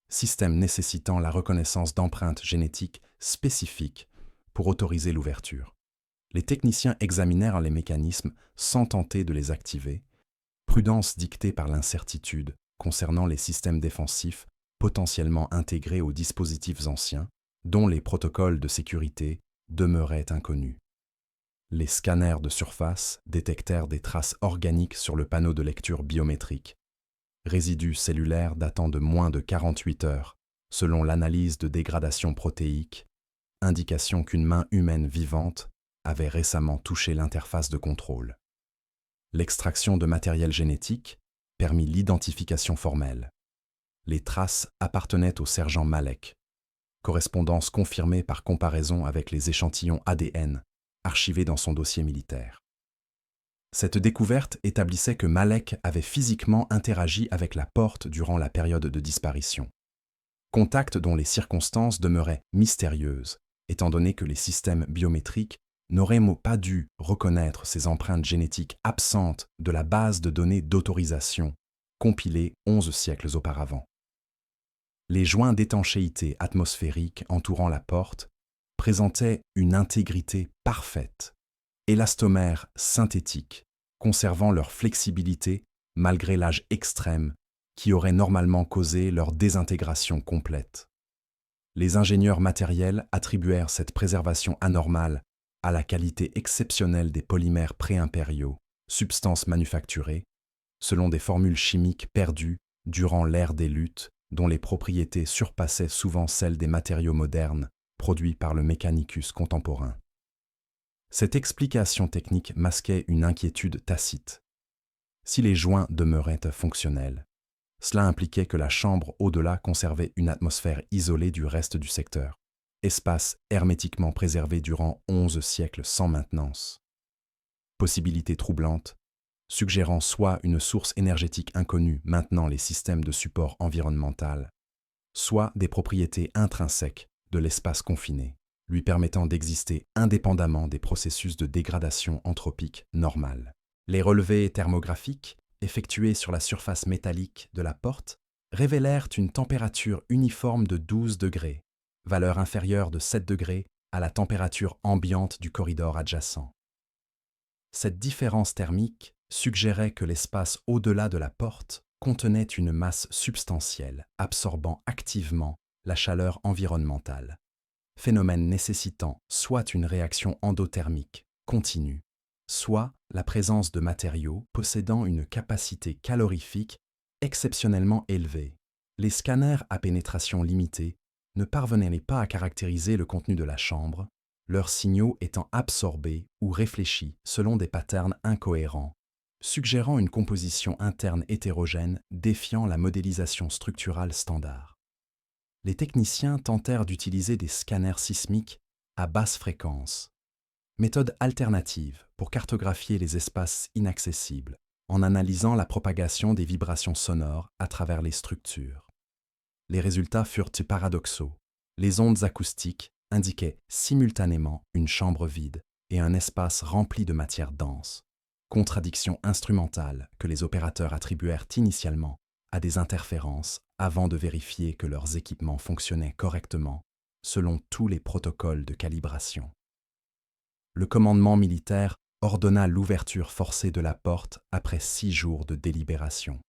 S1: système nécessitant la reconnaissance d'empreintes génétiques spécifiques pour autoriser l'ouverture. Les techniciens examinèrent les mécanismes sans tenter de les activer, prudence dictée par l'incertitude concernant les systèmes défensifs potentiellement intégrés aux dispositifs anciens, dont les protocoles de sécurité demeuraient inconnus. Les scanners de surface détectèrent des traces organiques sur le panneau de lecture biométrique, résidus cellulaires datant de moins de 48 heures, selon l'analyse de dégradation protéique, indication qu'une main humaine vivante avait récemment touché l'interface de contrôle. L'extraction de matériel génétique permit l'identification formelle. Les traces appartenaient au sergent Malek, correspondance confirmée par comparaison avec les échantillons ADN archivés dans son dossier militaire. Cette découverte établissait que Malek avait physiquement interagi avec la porte durant la période de disparition. Contact dont les circonstances demeuraient mystérieuses, étant donné que les systèmes biométriques n'auraient pas dû reconnaître ces empreintes génétiques absentes de la base de données d'autorisation, compilée 11 siècles auparavant. Les joints d'étanchéité atmosphérique entourant la porte présentaient une intégrité parfaite, élastomères synthétiques, conservant leur flexibilité malgré l'âge extrême qui aurait normalement causé leur désintégration complète. Les ingénieurs matériels attribuèrent cette préservation anormale à la qualité exceptionnelle des polymères pré-impériaux, substances manufacturées, selon des formules chimiques perdues durant l'ère des luttes, dont les propriétés surpassaient souvent celles des matériaux modernes produits par le Mechanicus contemporain. Cette explication technique masquait une inquiétude tacite. Si les joints demeuraient fonctionnels, cela impliquait que la chambre au-delà conservait une atmosphère isolée du reste du secteur, espace hermétiquement préservé durant 11 siècles sans maintenance. Possibilité troublante, suggérant soit une source énergétique inconnue maintenant les systèmes de support environnemental, soit des propriétés intrinsèques de l'espace confiné, lui permettant d'exister indépendamment des processus de dégradation anthropique normale. Les relevés thermographiques, effectués sur la surface métallique de la porte, révélèrent une température uniforme de 12 degrés, valeur inférieure de 7 degrés à la température ambiante du corridor adjacent. Cette différence thermique suggérait que l'espace au-delà de la porte contenait une masse substantielle, absorbant activement la chaleur environnementale, phénomène nécessitant soit une réaction endothermique continue, soit la présence de matériaux possédant une capacité calorifique exceptionnellement élevée. Les scanners à pénétration limitée ne parvenaient pas à caractériser le contenu de la chambre, leurs signaux étant absorbés ou réfléchis selon des patterns incohérents, suggérant une composition interne hétérogène défiant la modélisation structurale standard. Les techniciens tentèrent d'utiliser des scanners sismiques à basse fréquence, méthode alternative pour cartographier les espaces inaccessibles, en analysant la propagation des vibrations sonores à travers les structures. Les résultats furent paradoxaux. Les ondes acoustiques indiquaient simultanément une chambre vide et un espace rempli de matière dense, contradiction instrumentale que les opérateurs attribuèrent initialement à des interférences avant de vérifier que leurs équipements fonctionnaient correctement, selon tous les protocoles de calibration. Le commandement militaire ordonna l'ouverture forcée de la porte après 6 jours de délibération.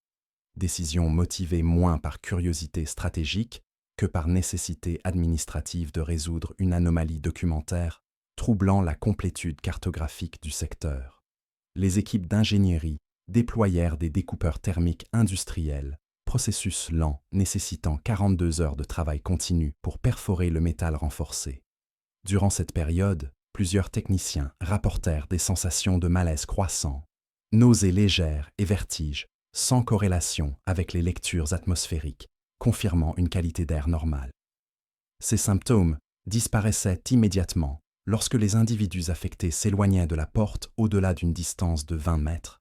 S1: Décision motivée moins par curiosité stratégique que par nécessité administrative de résoudre une anomalie documentaire troublant la complétude cartographique du secteur. Les équipes d'ingénierie déployèrent des découpeurs thermiques industriels, processus lent nécessitant 42 heures de travail continu pour perforer le métal renforcé. Durant cette période, plusieurs techniciens rapportèrent des sensations de malaise croissant, nausées légères et vertiges, sans corrélation avec les lectures atmosphériques, confirmant une qualité d'air normale. Ces symptômes disparaissaient immédiatement lorsque les individus affectés s'éloignaient de la porte au-delà d'une distance de 20 mètres,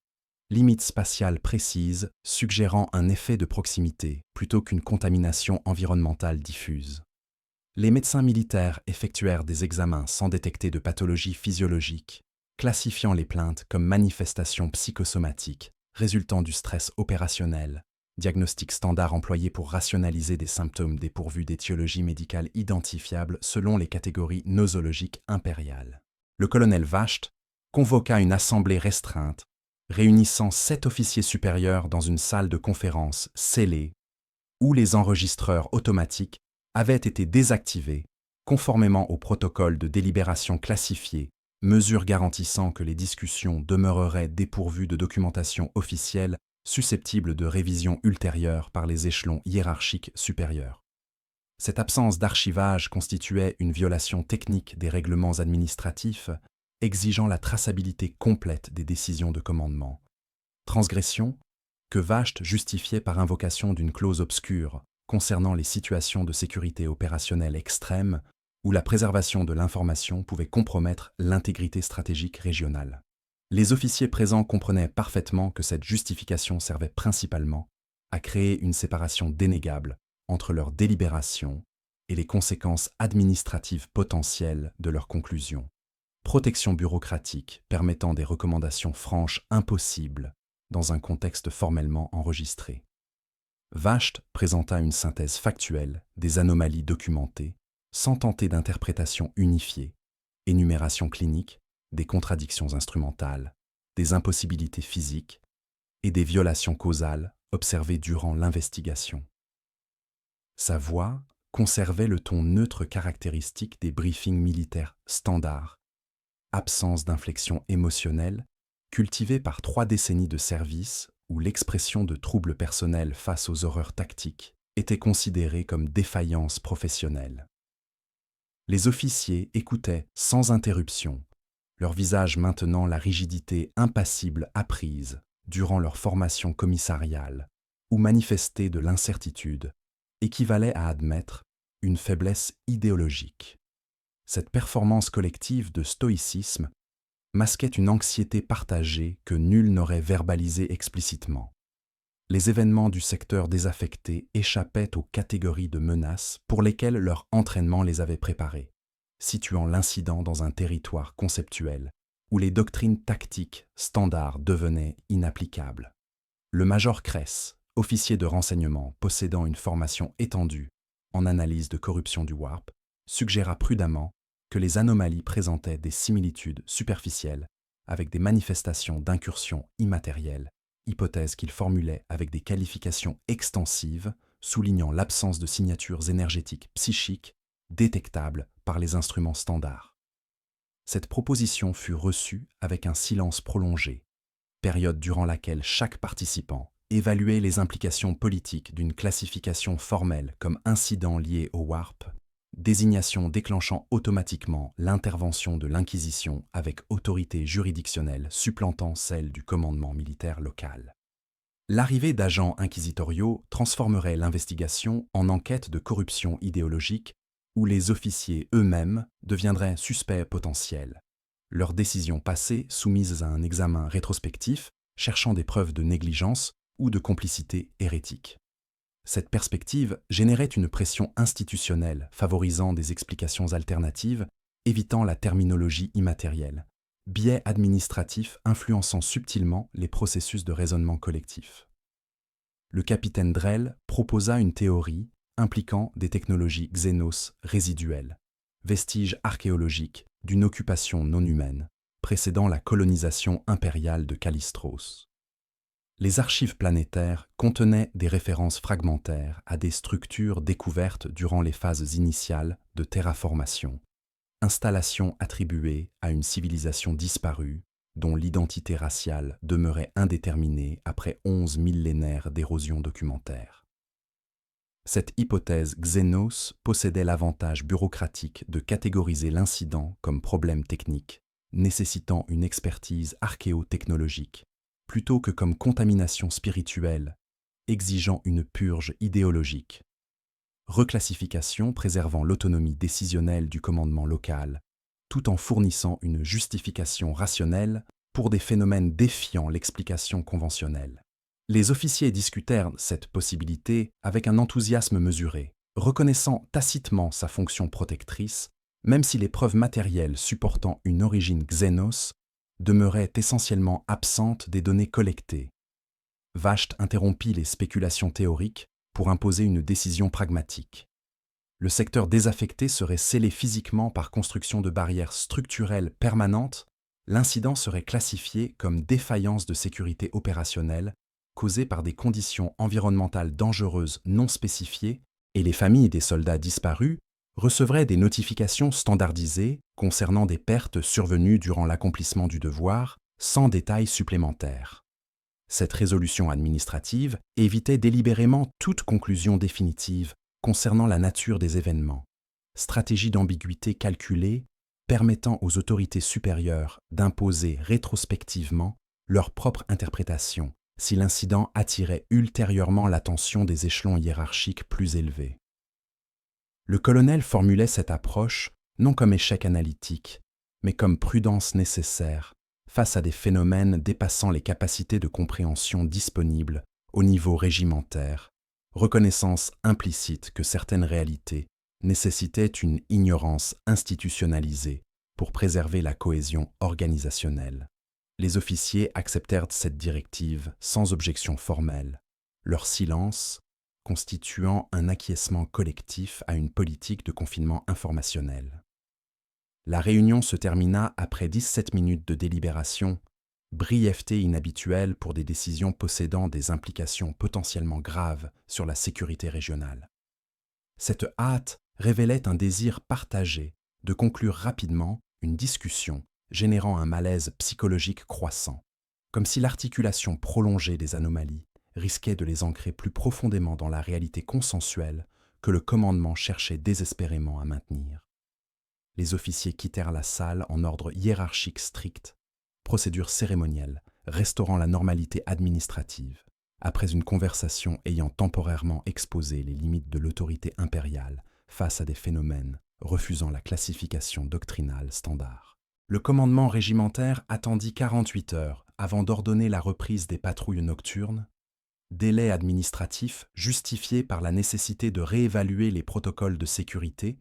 S1: limite spatiale précise suggérant un effet de proximité plutôt qu'une contamination environnementale diffuse. Les médecins militaires effectuèrent des examens sans détecter de pathologie physiologique, classifiant les plaintes comme manifestations psychosomatiques résultant du stress opérationnel, diagnostic standard employé pour rationaliser des symptômes dépourvus d'étiologie médicale identifiable selon les catégories nosologiques impériales. Le colonel Vashti convoqua une assemblée restreinte, réunissant 7 officiers supérieurs dans une salle de conférence scellée, où les enregistreurs automatiques avaient été désactivés, conformément au protocole de délibération classifié, mesure garantissant que les discussions demeureraient dépourvues de documentation officielle susceptible de révision ultérieure par les échelons hiérarchiques supérieurs. Cette absence d'archivage constituait une violation technique des règlements administratifs exigeant la traçabilité complète des décisions de commandement. Transgression que Vashti justifiait par invocation d'une clause obscure concernant les situations de sécurité opérationnelle extrême où la préservation de l'information pouvait compromettre l'intégrité stratégique régionale. Les officiers présents comprenaient parfaitement que cette justification servait principalement à créer une séparation dénégable entre leur délibération et les conséquences administratives potentielles de leurs conclusions. Protection bureaucratique permettant des recommandations franches impossibles dans un contexte formellement enregistré. Vashti présenta une synthèse factuelle des anomalies documentées, sans tenter d'interprétation unifiée, énumération clinique, des contradictions instrumentales, des impossibilités physiques et des violations causales observées durant l'investigation. Sa voix conservait le ton neutre caractéristique des briefings militaires standards, absence d'inflexion émotionnelle, cultivée par 3 décennies de service où l'expression de troubles personnels face aux horreurs tactiques était considérée comme défaillance professionnelle. Les officiers écoutaient sans interruption, leur visage maintenant la rigidité impassible apprise durant leur formation commissariale, ou manifester de l'incertitude, équivalait à admettre une faiblesse idéologique. Cette performance collective de stoïcisme masquait une anxiété partagée que nul n'aurait verbalisée explicitement. Les événements du secteur désaffecté échappaient aux catégories de menaces pour lesquelles leur entraînement les avait préparés, situant l'incident dans un territoire conceptuel où les doctrines tactiques standards devenaient inapplicables. Le major Kress, officier de renseignement possédant une formation étendue en analyse de corruption du Warp, suggéra prudemment que les anomalies présentaient des similitudes superficielles avec des manifestations d'incursion immatérielle, hypothèse qu'il formulait avec des qualifications extensives soulignant l'absence de signatures énergétiques psychiques détectables par les instruments standards. Cette proposition fut reçue avec un silence prolongé, période durant laquelle chaque participant évaluait les implications politiques d'une classification formelle comme incident lié au Warp, désignation déclenchant automatiquement l'intervention de l'Inquisition avec autorité juridictionnelle supplantant celle du commandement militaire local. L'arrivée d'agents inquisitoriaux transformerait l'investigation en enquête de corruption idéologique où les officiers eux-mêmes deviendraient suspects potentiels, leurs décisions passées soumises à un examen rétrospectif cherchant des preuves de négligence ou de complicité hérétique. Cette perspective générait une pression institutionnelle favorisant des explications alternatives, évitant la terminologie immatérielle, biais administratifs influençant subtilement les processus de raisonnement collectif. Le capitaine Drell proposa une théorie impliquant des technologies xénos résiduelles, vestiges archéologiques d'une occupation non humaine, précédant la colonisation impériale de Calistros. Les archives planétaires contenaient des références fragmentaires à des structures découvertes durant les phases initiales de terraformation, installations attribuées à une civilisation disparue dont l'identité raciale demeurait indéterminée après 11 millénaires d'érosion documentaire. Cette hypothèse xénos possédait l'avantage bureaucratique de catégoriser l'incident comme problème technique, nécessitant une expertise archéotechnologique, plutôt que comme contamination spirituelle, exigeant une purge idéologique. Reclassification préservant l'autonomie décisionnelle du commandement local, tout en fournissant une justification rationnelle pour des phénomènes défiant l'explication conventionnelle. Les officiers discutèrent cette possibilité avec un enthousiasme mesuré, reconnaissant tacitement sa fonction protectrice, même si les preuves matérielles supportant une origine xénos demeuraient essentiellement absentes des données collectées. Vashti interrompit les spéculations théoriques pour imposer une décision pragmatique. Le secteur désaffecté serait scellé physiquement par construction de barrières structurelles permanentes, l'incident serait classifié comme défaillance de sécurité opérationnelle causée par des conditions environnementales dangereuses non spécifiées, et les familles des soldats disparus recevraient des notifications standardisées concernant des pertes survenues durant l'accomplissement du devoir, sans détails supplémentaires. Cette résolution administrative évitait délibérément toute conclusion définitive concernant la nature des événements, stratégie d'ambiguïté calculée permettant aux autorités supérieures d'imposer rétrospectivement leur propre interprétation si l'incident attirait ultérieurement l'attention des échelons hiérarchiques plus élevés. Le colonel formulait cette approche non comme échec analytique, mais comme prudence nécessaire face à des phénomènes dépassant les capacités de compréhension disponibles au niveau régimentaire, reconnaissance implicite que certaines réalités nécessitaient une ignorance institutionnalisée pour préserver la cohésion organisationnelle. Les officiers acceptèrent cette directive sans objection formelle, leur silence constituant un acquiescement collectif à une politique de confinement informationnel. La réunion se termina après 17 minutes de délibération, brièveté inhabituelle pour des décisions possédant des implications potentiellement graves sur la sécurité régionale. Cette hâte révélait un désir partagé de conclure rapidement une discussion générant un malaise psychologique croissant, comme si l'articulation prolongée des anomalies risquait de les ancrer plus profondément dans la réalité consensuelle que le commandement cherchait désespérément à maintenir. Les officiers quittèrent la salle en ordre hiérarchique strict, procédure cérémonielle restaurant la normalité administrative, après une conversation ayant temporairement exposé les limites de l'autorité impériale face à des phénomènes refusant la classification doctrinale standard. Le commandement régimentaire attendit 48 heures avant d'ordonner la reprise des patrouilles nocturnes, délai administratif justifié par la nécessité de réévaluer les protocoles de sécurité,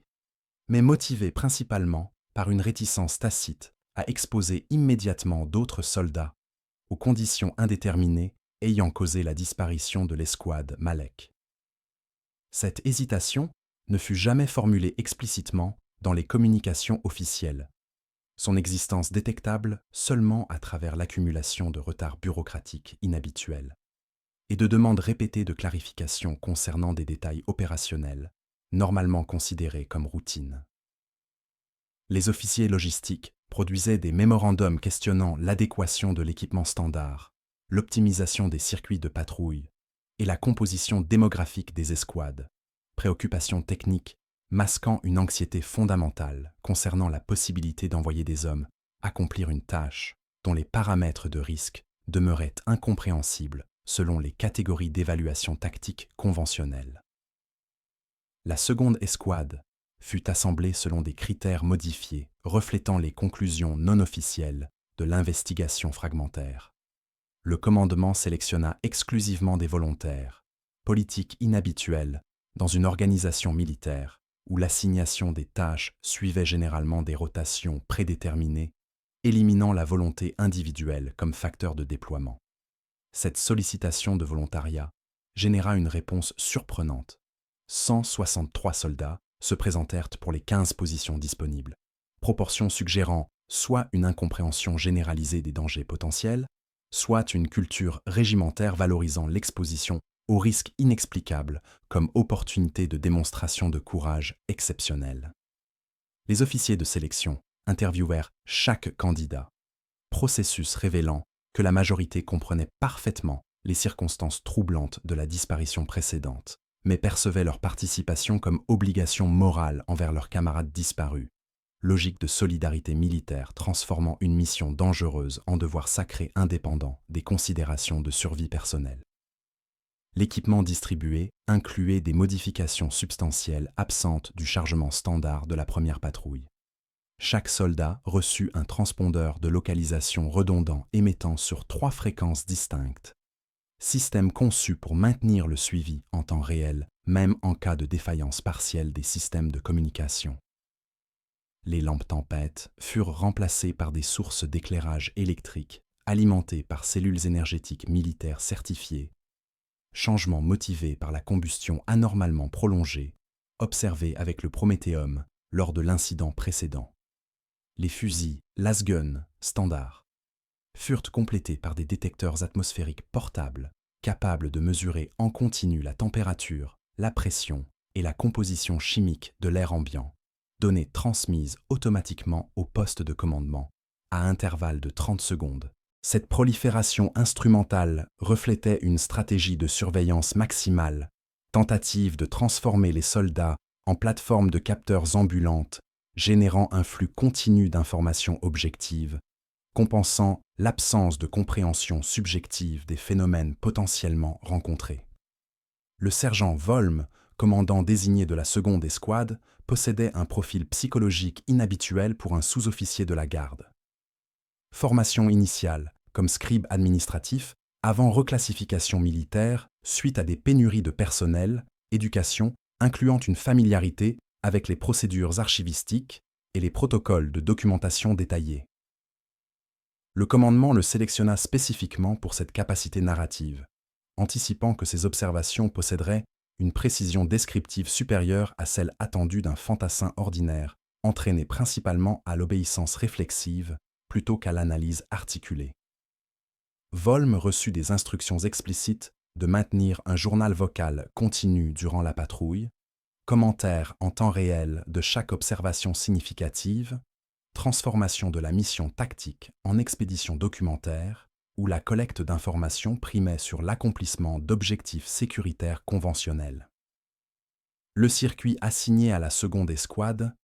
S1: mais motivé principalement par une réticence tacite à exposer immédiatement d'autres soldats aux conditions indéterminées ayant causé la disparition de l'escouade Malek. Cette hésitation ne fut jamais formulée explicitement dans les communications officielles, son existence détectable seulement à travers l'accumulation de retards bureaucratiques inhabituels et de demandes répétées de clarification concernant des détails opérationnels, normalement considérés comme routine. Les officiers logistiques produisaient des mémorandums questionnant l'adéquation de l'équipement standard, l'optimisation des circuits de patrouille et la composition démographique des escouades, préoccupations techniques masquant une anxiété fondamentale concernant la possibilité d'envoyer des hommes accomplir une tâche dont les paramètres de risque demeuraient incompréhensibles selon les catégories d'évaluation tactique conventionnelles. La seconde escouade fut assemblée selon des critères modifiés reflétant les conclusions non officielles de l'investigation fragmentaire. Le commandement sélectionna exclusivement des volontaires, politique inhabituelle dans une organisation militaire où l'assignation des tâches suivait généralement des rotations prédéterminées, éliminant la volonté individuelle comme facteur de déploiement. Cette sollicitation de volontariat généra une réponse surprenante. 163 soldats se présentèrent pour les 15 positions disponibles, proportion suggérant soit une incompréhension généralisée des dangers potentiels, soit une culture régimentaire valorisant l'exposition aux risques inexplicables comme opportunité de démonstration de courage exceptionnel. Les officiers de sélection interviewèrent chaque candidat, processus révélant que la majorité comprenait parfaitement les circonstances troublantes de la disparition précédente, mais percevaient leur participation comme obligation morale envers leurs camarades disparus, logique de solidarité militaire transformant une mission dangereuse en devoir sacré indépendant des considérations de survie personnelle. L'équipement distribué incluait des modifications substantielles absentes du chargement standard de la première patrouille. Chaque soldat reçut un transpondeur de localisation redondant émettant sur 3 fréquences distinctes. Système conçu pour maintenir le suivi en temps réel, même en cas de défaillance partielle des systèmes de communication. Les lampes tempêtes furent remplacées par des sources d'éclairage électrique alimentées par cellules énergétiques militaires certifiées, changement motivé par la combustion anormalement prolongée, observé avec le Prométhéum lors de l'incident précédent. Les fusils lasgun standard furent complétés par des détecteurs atmosphériques portables capables de mesurer en continu la température, la pression et la composition chimique de l'air ambiant, données transmises automatiquement au poste de commandement à intervalles de 30 secondes. Cette prolifération instrumentale reflétait une stratégie de surveillance maximale, tentative de transformer les soldats en plateformes de capteurs ambulantes, générant un flux continu d'informations objectives, compensant l'absence de compréhension subjective des phénomènes potentiellement rencontrés. Le sergent Volm, commandant désigné de la seconde escouade, possédait un profil psychologique inhabituel pour un sous-officier de la garde. Formation initiale, comme scribe administratif, avant reclassification militaire, suite à des pénuries de personnel, éducation, incluant une familiarité avec les procédures archivistiques et les protocoles de documentation détaillés. Le commandement le sélectionna spécifiquement pour cette capacité narrative, anticipant que ses observations posséderaient une précision descriptive supérieure à celle attendue d'un fantassin ordinaire, entraîné principalement à l'obéissance réflexive plutôt qu'à l'analyse articulée. Volm reçut des instructions explicites de maintenir un journal vocal continu durant la patrouille, commentaire en temps réel de chaque observation significative, transformation de la mission tactique en expédition documentaire, où la collecte d'informations primait sur l'accomplissement d'objectifs sécuritaires conventionnels. Le circuit assigné à la seconde escouade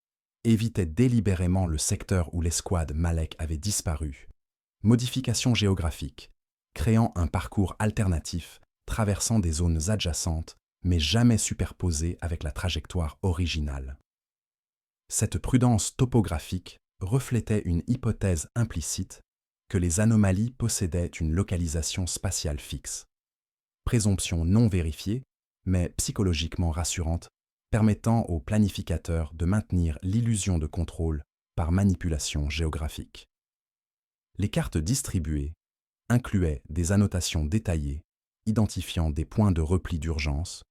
S1: évitait délibérément le secteur où l'escouade Malek avait disparu. Modification géographique, créant un parcours alternatif traversant des zones adjacentes mais jamais superposées avec la trajectoire originale. Cette prudence topographique reflétait une hypothèse implicite que les anomalies possédaient une localisation spatiale fixe. Présomption non vérifiée, mais psychologiquement rassurante, permettant aux planificateurs de maintenir l'illusion de contrôle par manipulation géographique. Les cartes distribuées incluaient des annotations détaillées identifiant des points de repli d'urgence,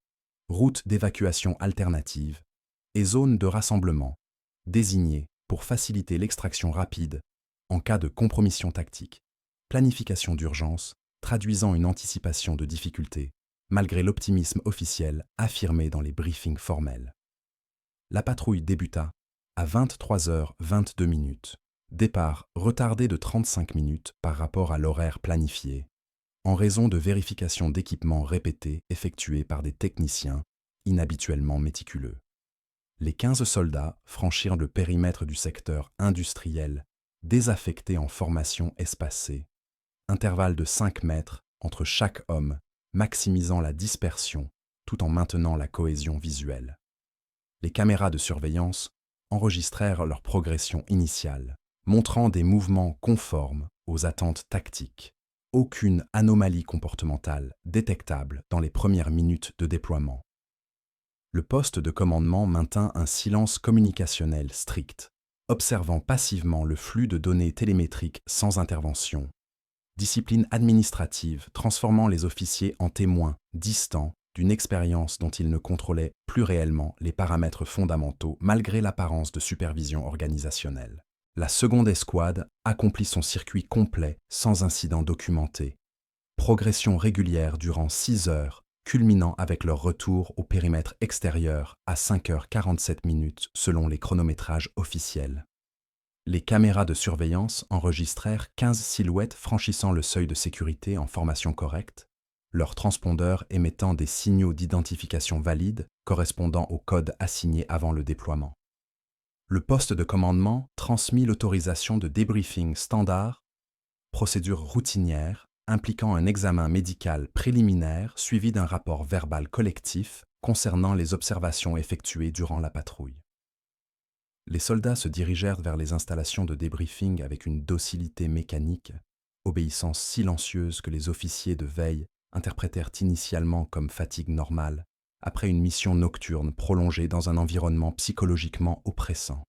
S1: routes d'évacuation alternatives et zones de rassemblement, désignées pour faciliter l'extraction rapide en cas de compromission tactique, planification d'urgence traduisant une anticipation de difficultés, malgré l'optimisme officiel affirmé dans les briefings formels. La patrouille débuta à 23h22, départ retardé de 35 minutes par rapport à l'horaire planifié, en raison de vérifications d'équipements répétées effectuées par des techniciens inhabituellement méticuleux. Les 15 soldats franchirent le périmètre du secteur industriel, désaffecté en formation espacée, intervalle de 5 mètres entre chaque homme, maximisant la dispersion tout en maintenant la cohésion visuelle. Les caméras de surveillance enregistrèrent leur progression initiale, montrant des mouvements conformes aux attentes tactiques. Aucune anomalie comportementale détectable dans les premières minutes de déploiement. Le poste de commandement maintint un silence communicationnel strict, observant passivement le flux de données télémétriques sans intervention, Discipline administrative transformant les officiers en témoins distants d'une expérience dont ils ne contrôlaient plus réellement les paramètres fondamentaux malgré l'apparence de supervision organisationnelle. La seconde escouade accomplit son circuit complet sans incident documenté. Progression régulière durant 6 heures, culminant avec leur retour au périmètre extérieur à 5h47 selon les chronométrages officiels. Les caméras de surveillance enregistrèrent 15 silhouettes franchissant le seuil de sécurité en formation correcte, leurs transpondeurs émettant des signaux d'identification valides correspondant au code assigné avant le déploiement. Le poste de commandement transmit l'autorisation de débriefing standard, procédure routinière impliquant un examen médical préliminaire suivi d'un rapport verbal collectif concernant les observations effectuées durant la patrouille. Les soldats se dirigèrent vers les installations de débriefing avec une docilité mécanique, obéissance silencieuse que les officiers de veille interprétèrent initialement comme fatigue normale, après une mission nocturne prolongée dans un environnement psychologiquement oppressant.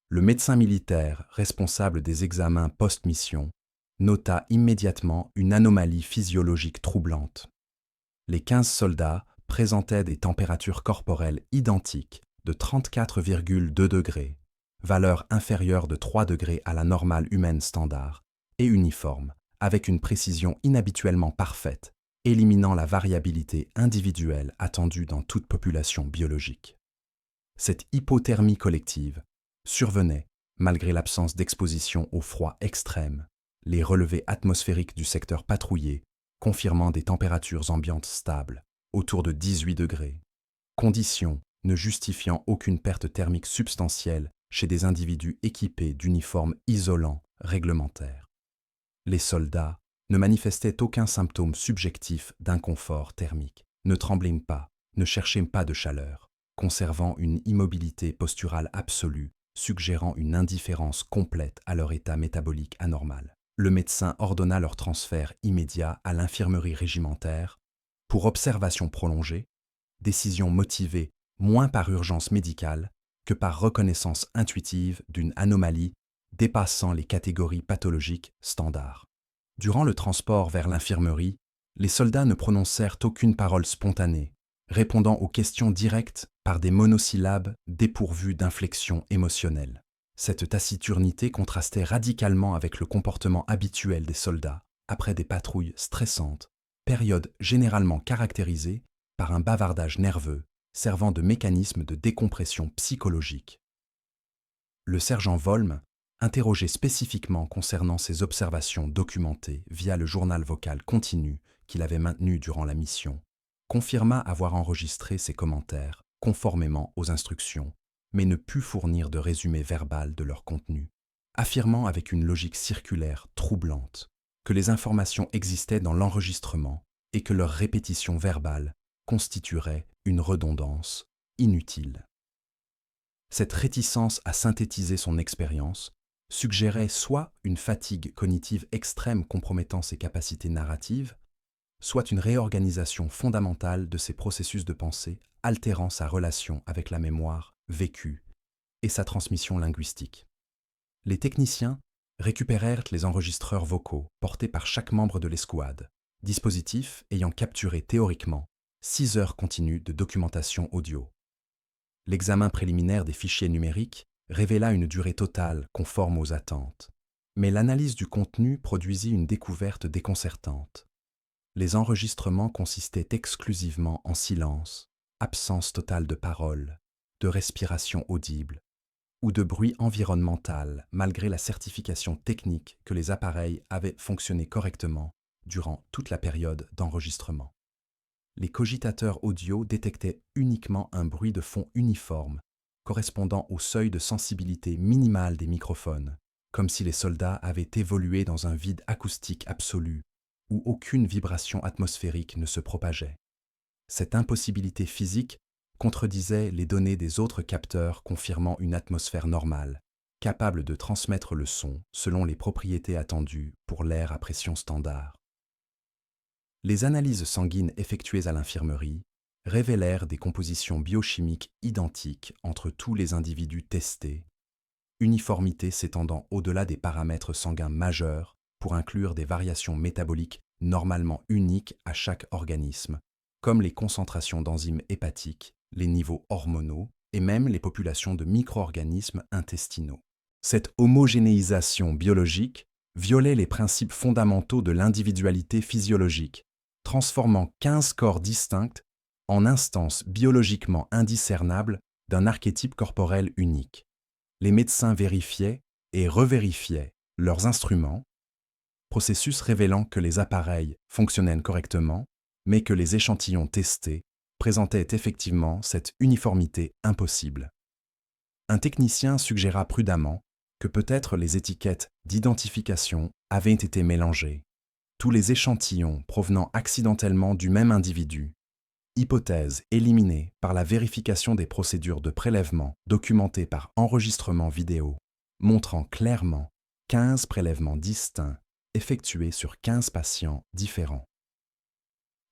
S1: Le médecin militaire responsable des examens post-mission nota immédiatement une anomalie physiologique troublante. Les 15 soldats présentaient des températures corporelles identiques de 34,2 degrés, valeur inférieure de 3 degrés à la normale humaine standard, et uniforme, avec une précision inhabituellement parfaite, éliminant la variabilité individuelle attendue dans toute population biologique. Cette hypothermie collective survenait malgré l'absence d'exposition au froid extrême, les relevés atmosphériques du secteur patrouillé confirmant des températures ambiantes stables, autour de 18 degrés, conditions ne justifiant aucune perte thermique substantielle chez des individus équipés d'uniformes isolants réglementaires. Les soldats ne manifestaient aucun symptôme subjectif d'inconfort thermique, ne tremblaient pas, ne cherchaient pas de chaleur, conservant une immobilité posturale absolue, suggérant une indifférence complète à leur état métabolique anormal. Le médecin ordonna leur transfert immédiat à l'infirmerie régimentaire pour observation prolongée, décision motivée moins par urgence médicale que par reconnaissance intuitive d'une anomalie dépassant les catégories pathologiques standards. Durant le transport vers l'infirmerie, les soldats ne prononcèrent aucune parole spontanée, répondant aux questions directes par des monosyllabes dépourvues d'inflexion émotionnelle. Cette taciturnité contrastait radicalement avec le comportement habituel des soldats après des patrouilles stressantes, période généralement caractérisée par un bavardage nerveux servant de mécanisme de décompression psychologique. Le sergent Volm, interrogé spécifiquement concernant ses observations documentées via le journal vocal continu qu'il avait maintenu durant la mission, confirma avoir enregistré ses commentaires conformément aux instructions, mais ne put fournir de résumé verbal de leur contenu, affirmant avec une logique circulaire troublante que les informations existaient dans l'enregistrement et que leur répétition verbale constituerait une redondance inutile. Cette réticence à synthétiser son expérience suggérait soit une fatigue cognitive extrême compromettant ses capacités narratives, soit une réorganisation fondamentale de ses processus de pensée altérant sa relation avec la mémoire vécue et sa transmission linguistique. Les techniciens récupérèrent les enregistreurs vocaux portés par chaque membre de l'escouade, dispositif ayant capturé théoriquement 6 heures continues de documentation audio. L'examen préliminaire des fichiers numériques révéla une durée totale conforme aux attentes, mais l'analyse du contenu produisit une découverte déconcertante. Les enregistrements consistaient exclusivement en silence, absence totale de paroles, de respiration audible ou de bruit environnemental malgré la certification technique que les appareils avaient fonctionné correctement durant toute la période d'enregistrement. Les cogitateurs audio détectaient uniquement un bruit de fond uniforme, correspondant au seuil de sensibilité minimale des microphones, comme si les soldats avaient évolué dans un vide acoustique absolu, où aucune vibration atmosphérique ne se propageait. Cette impossibilité physique contredisait les données des autres capteurs confirmant une atmosphère normale, capable de transmettre le son selon les propriétés attendues pour l'air à pression standard. Les analyses sanguines effectuées à l'infirmerie révélèrent des compositions biochimiques identiques entre tous les individus testés, uniformité s'étendant au-delà des paramètres sanguins majeurs pour inclure des variations métaboliques normalement uniques à chaque organisme, comme les concentrations d'enzymes hépatiques, les niveaux hormonaux et même les populations de micro-organismes intestinaux. Cette homogénéisation biologique violait les principes fondamentaux de l'individualité physiologique, transformant 15 corps distincts en instances biologiquement indiscernables d'un archétype corporel unique. Les médecins vérifiaient et revérifiaient leurs instruments, processus révélant que les appareils fonctionnaient correctement, mais que les échantillons testés présentaient effectivement cette uniformité impossible. Un technicien suggéra prudemment que peut-être les étiquettes d'identification avaient été mélangées, tous les échantillons provenant accidentellement du même individu, hypothèse éliminée par la vérification des procédures de prélèvement documentées par enregistrement vidéo, montrant clairement 15 prélèvements distincts effectués sur 15 patients différents.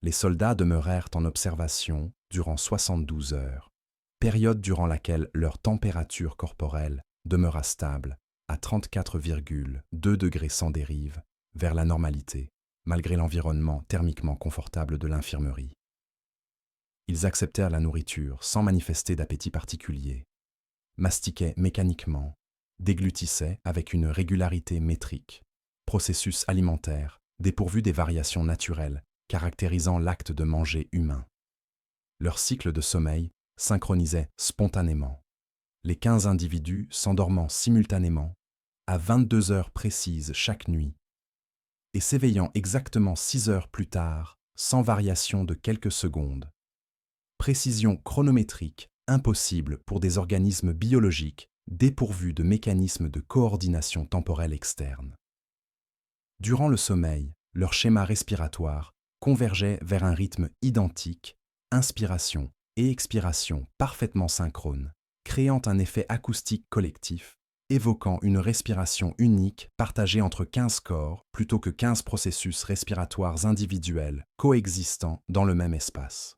S1: Les soldats demeurèrent en observation durant 72 heures, période durant laquelle leur température corporelle demeura stable à 34,2 degrés sans dérive vers la normalité, malgré l'environnement thermiquement confortable de l'infirmerie. Ils acceptèrent la nourriture sans manifester d'appétit particulier, mastiquaient mécaniquement, déglutissaient avec une régularité métrique, processus alimentaire dépourvu des variations naturelles caractérisant l'acte de manger humain. Leur cycle de sommeil synchronisait spontanément, les 15 individus s'endormant simultanément à 22 heures précises chaque nuit et s'éveillant exactement 6 heures plus tard sans variation de quelques secondes. Précision chronométrique impossible pour des organismes biologiques dépourvus de mécanismes de coordination temporelle externe. Durant le sommeil, leur schéma respiratoire convergeait vers un rythme identique, inspiration et expiration parfaitement synchrones, créant un effet acoustique collectif, évoquant une respiration unique partagée entre 15 corps plutôt que 15 processus respiratoires individuels coexistant dans le même espace.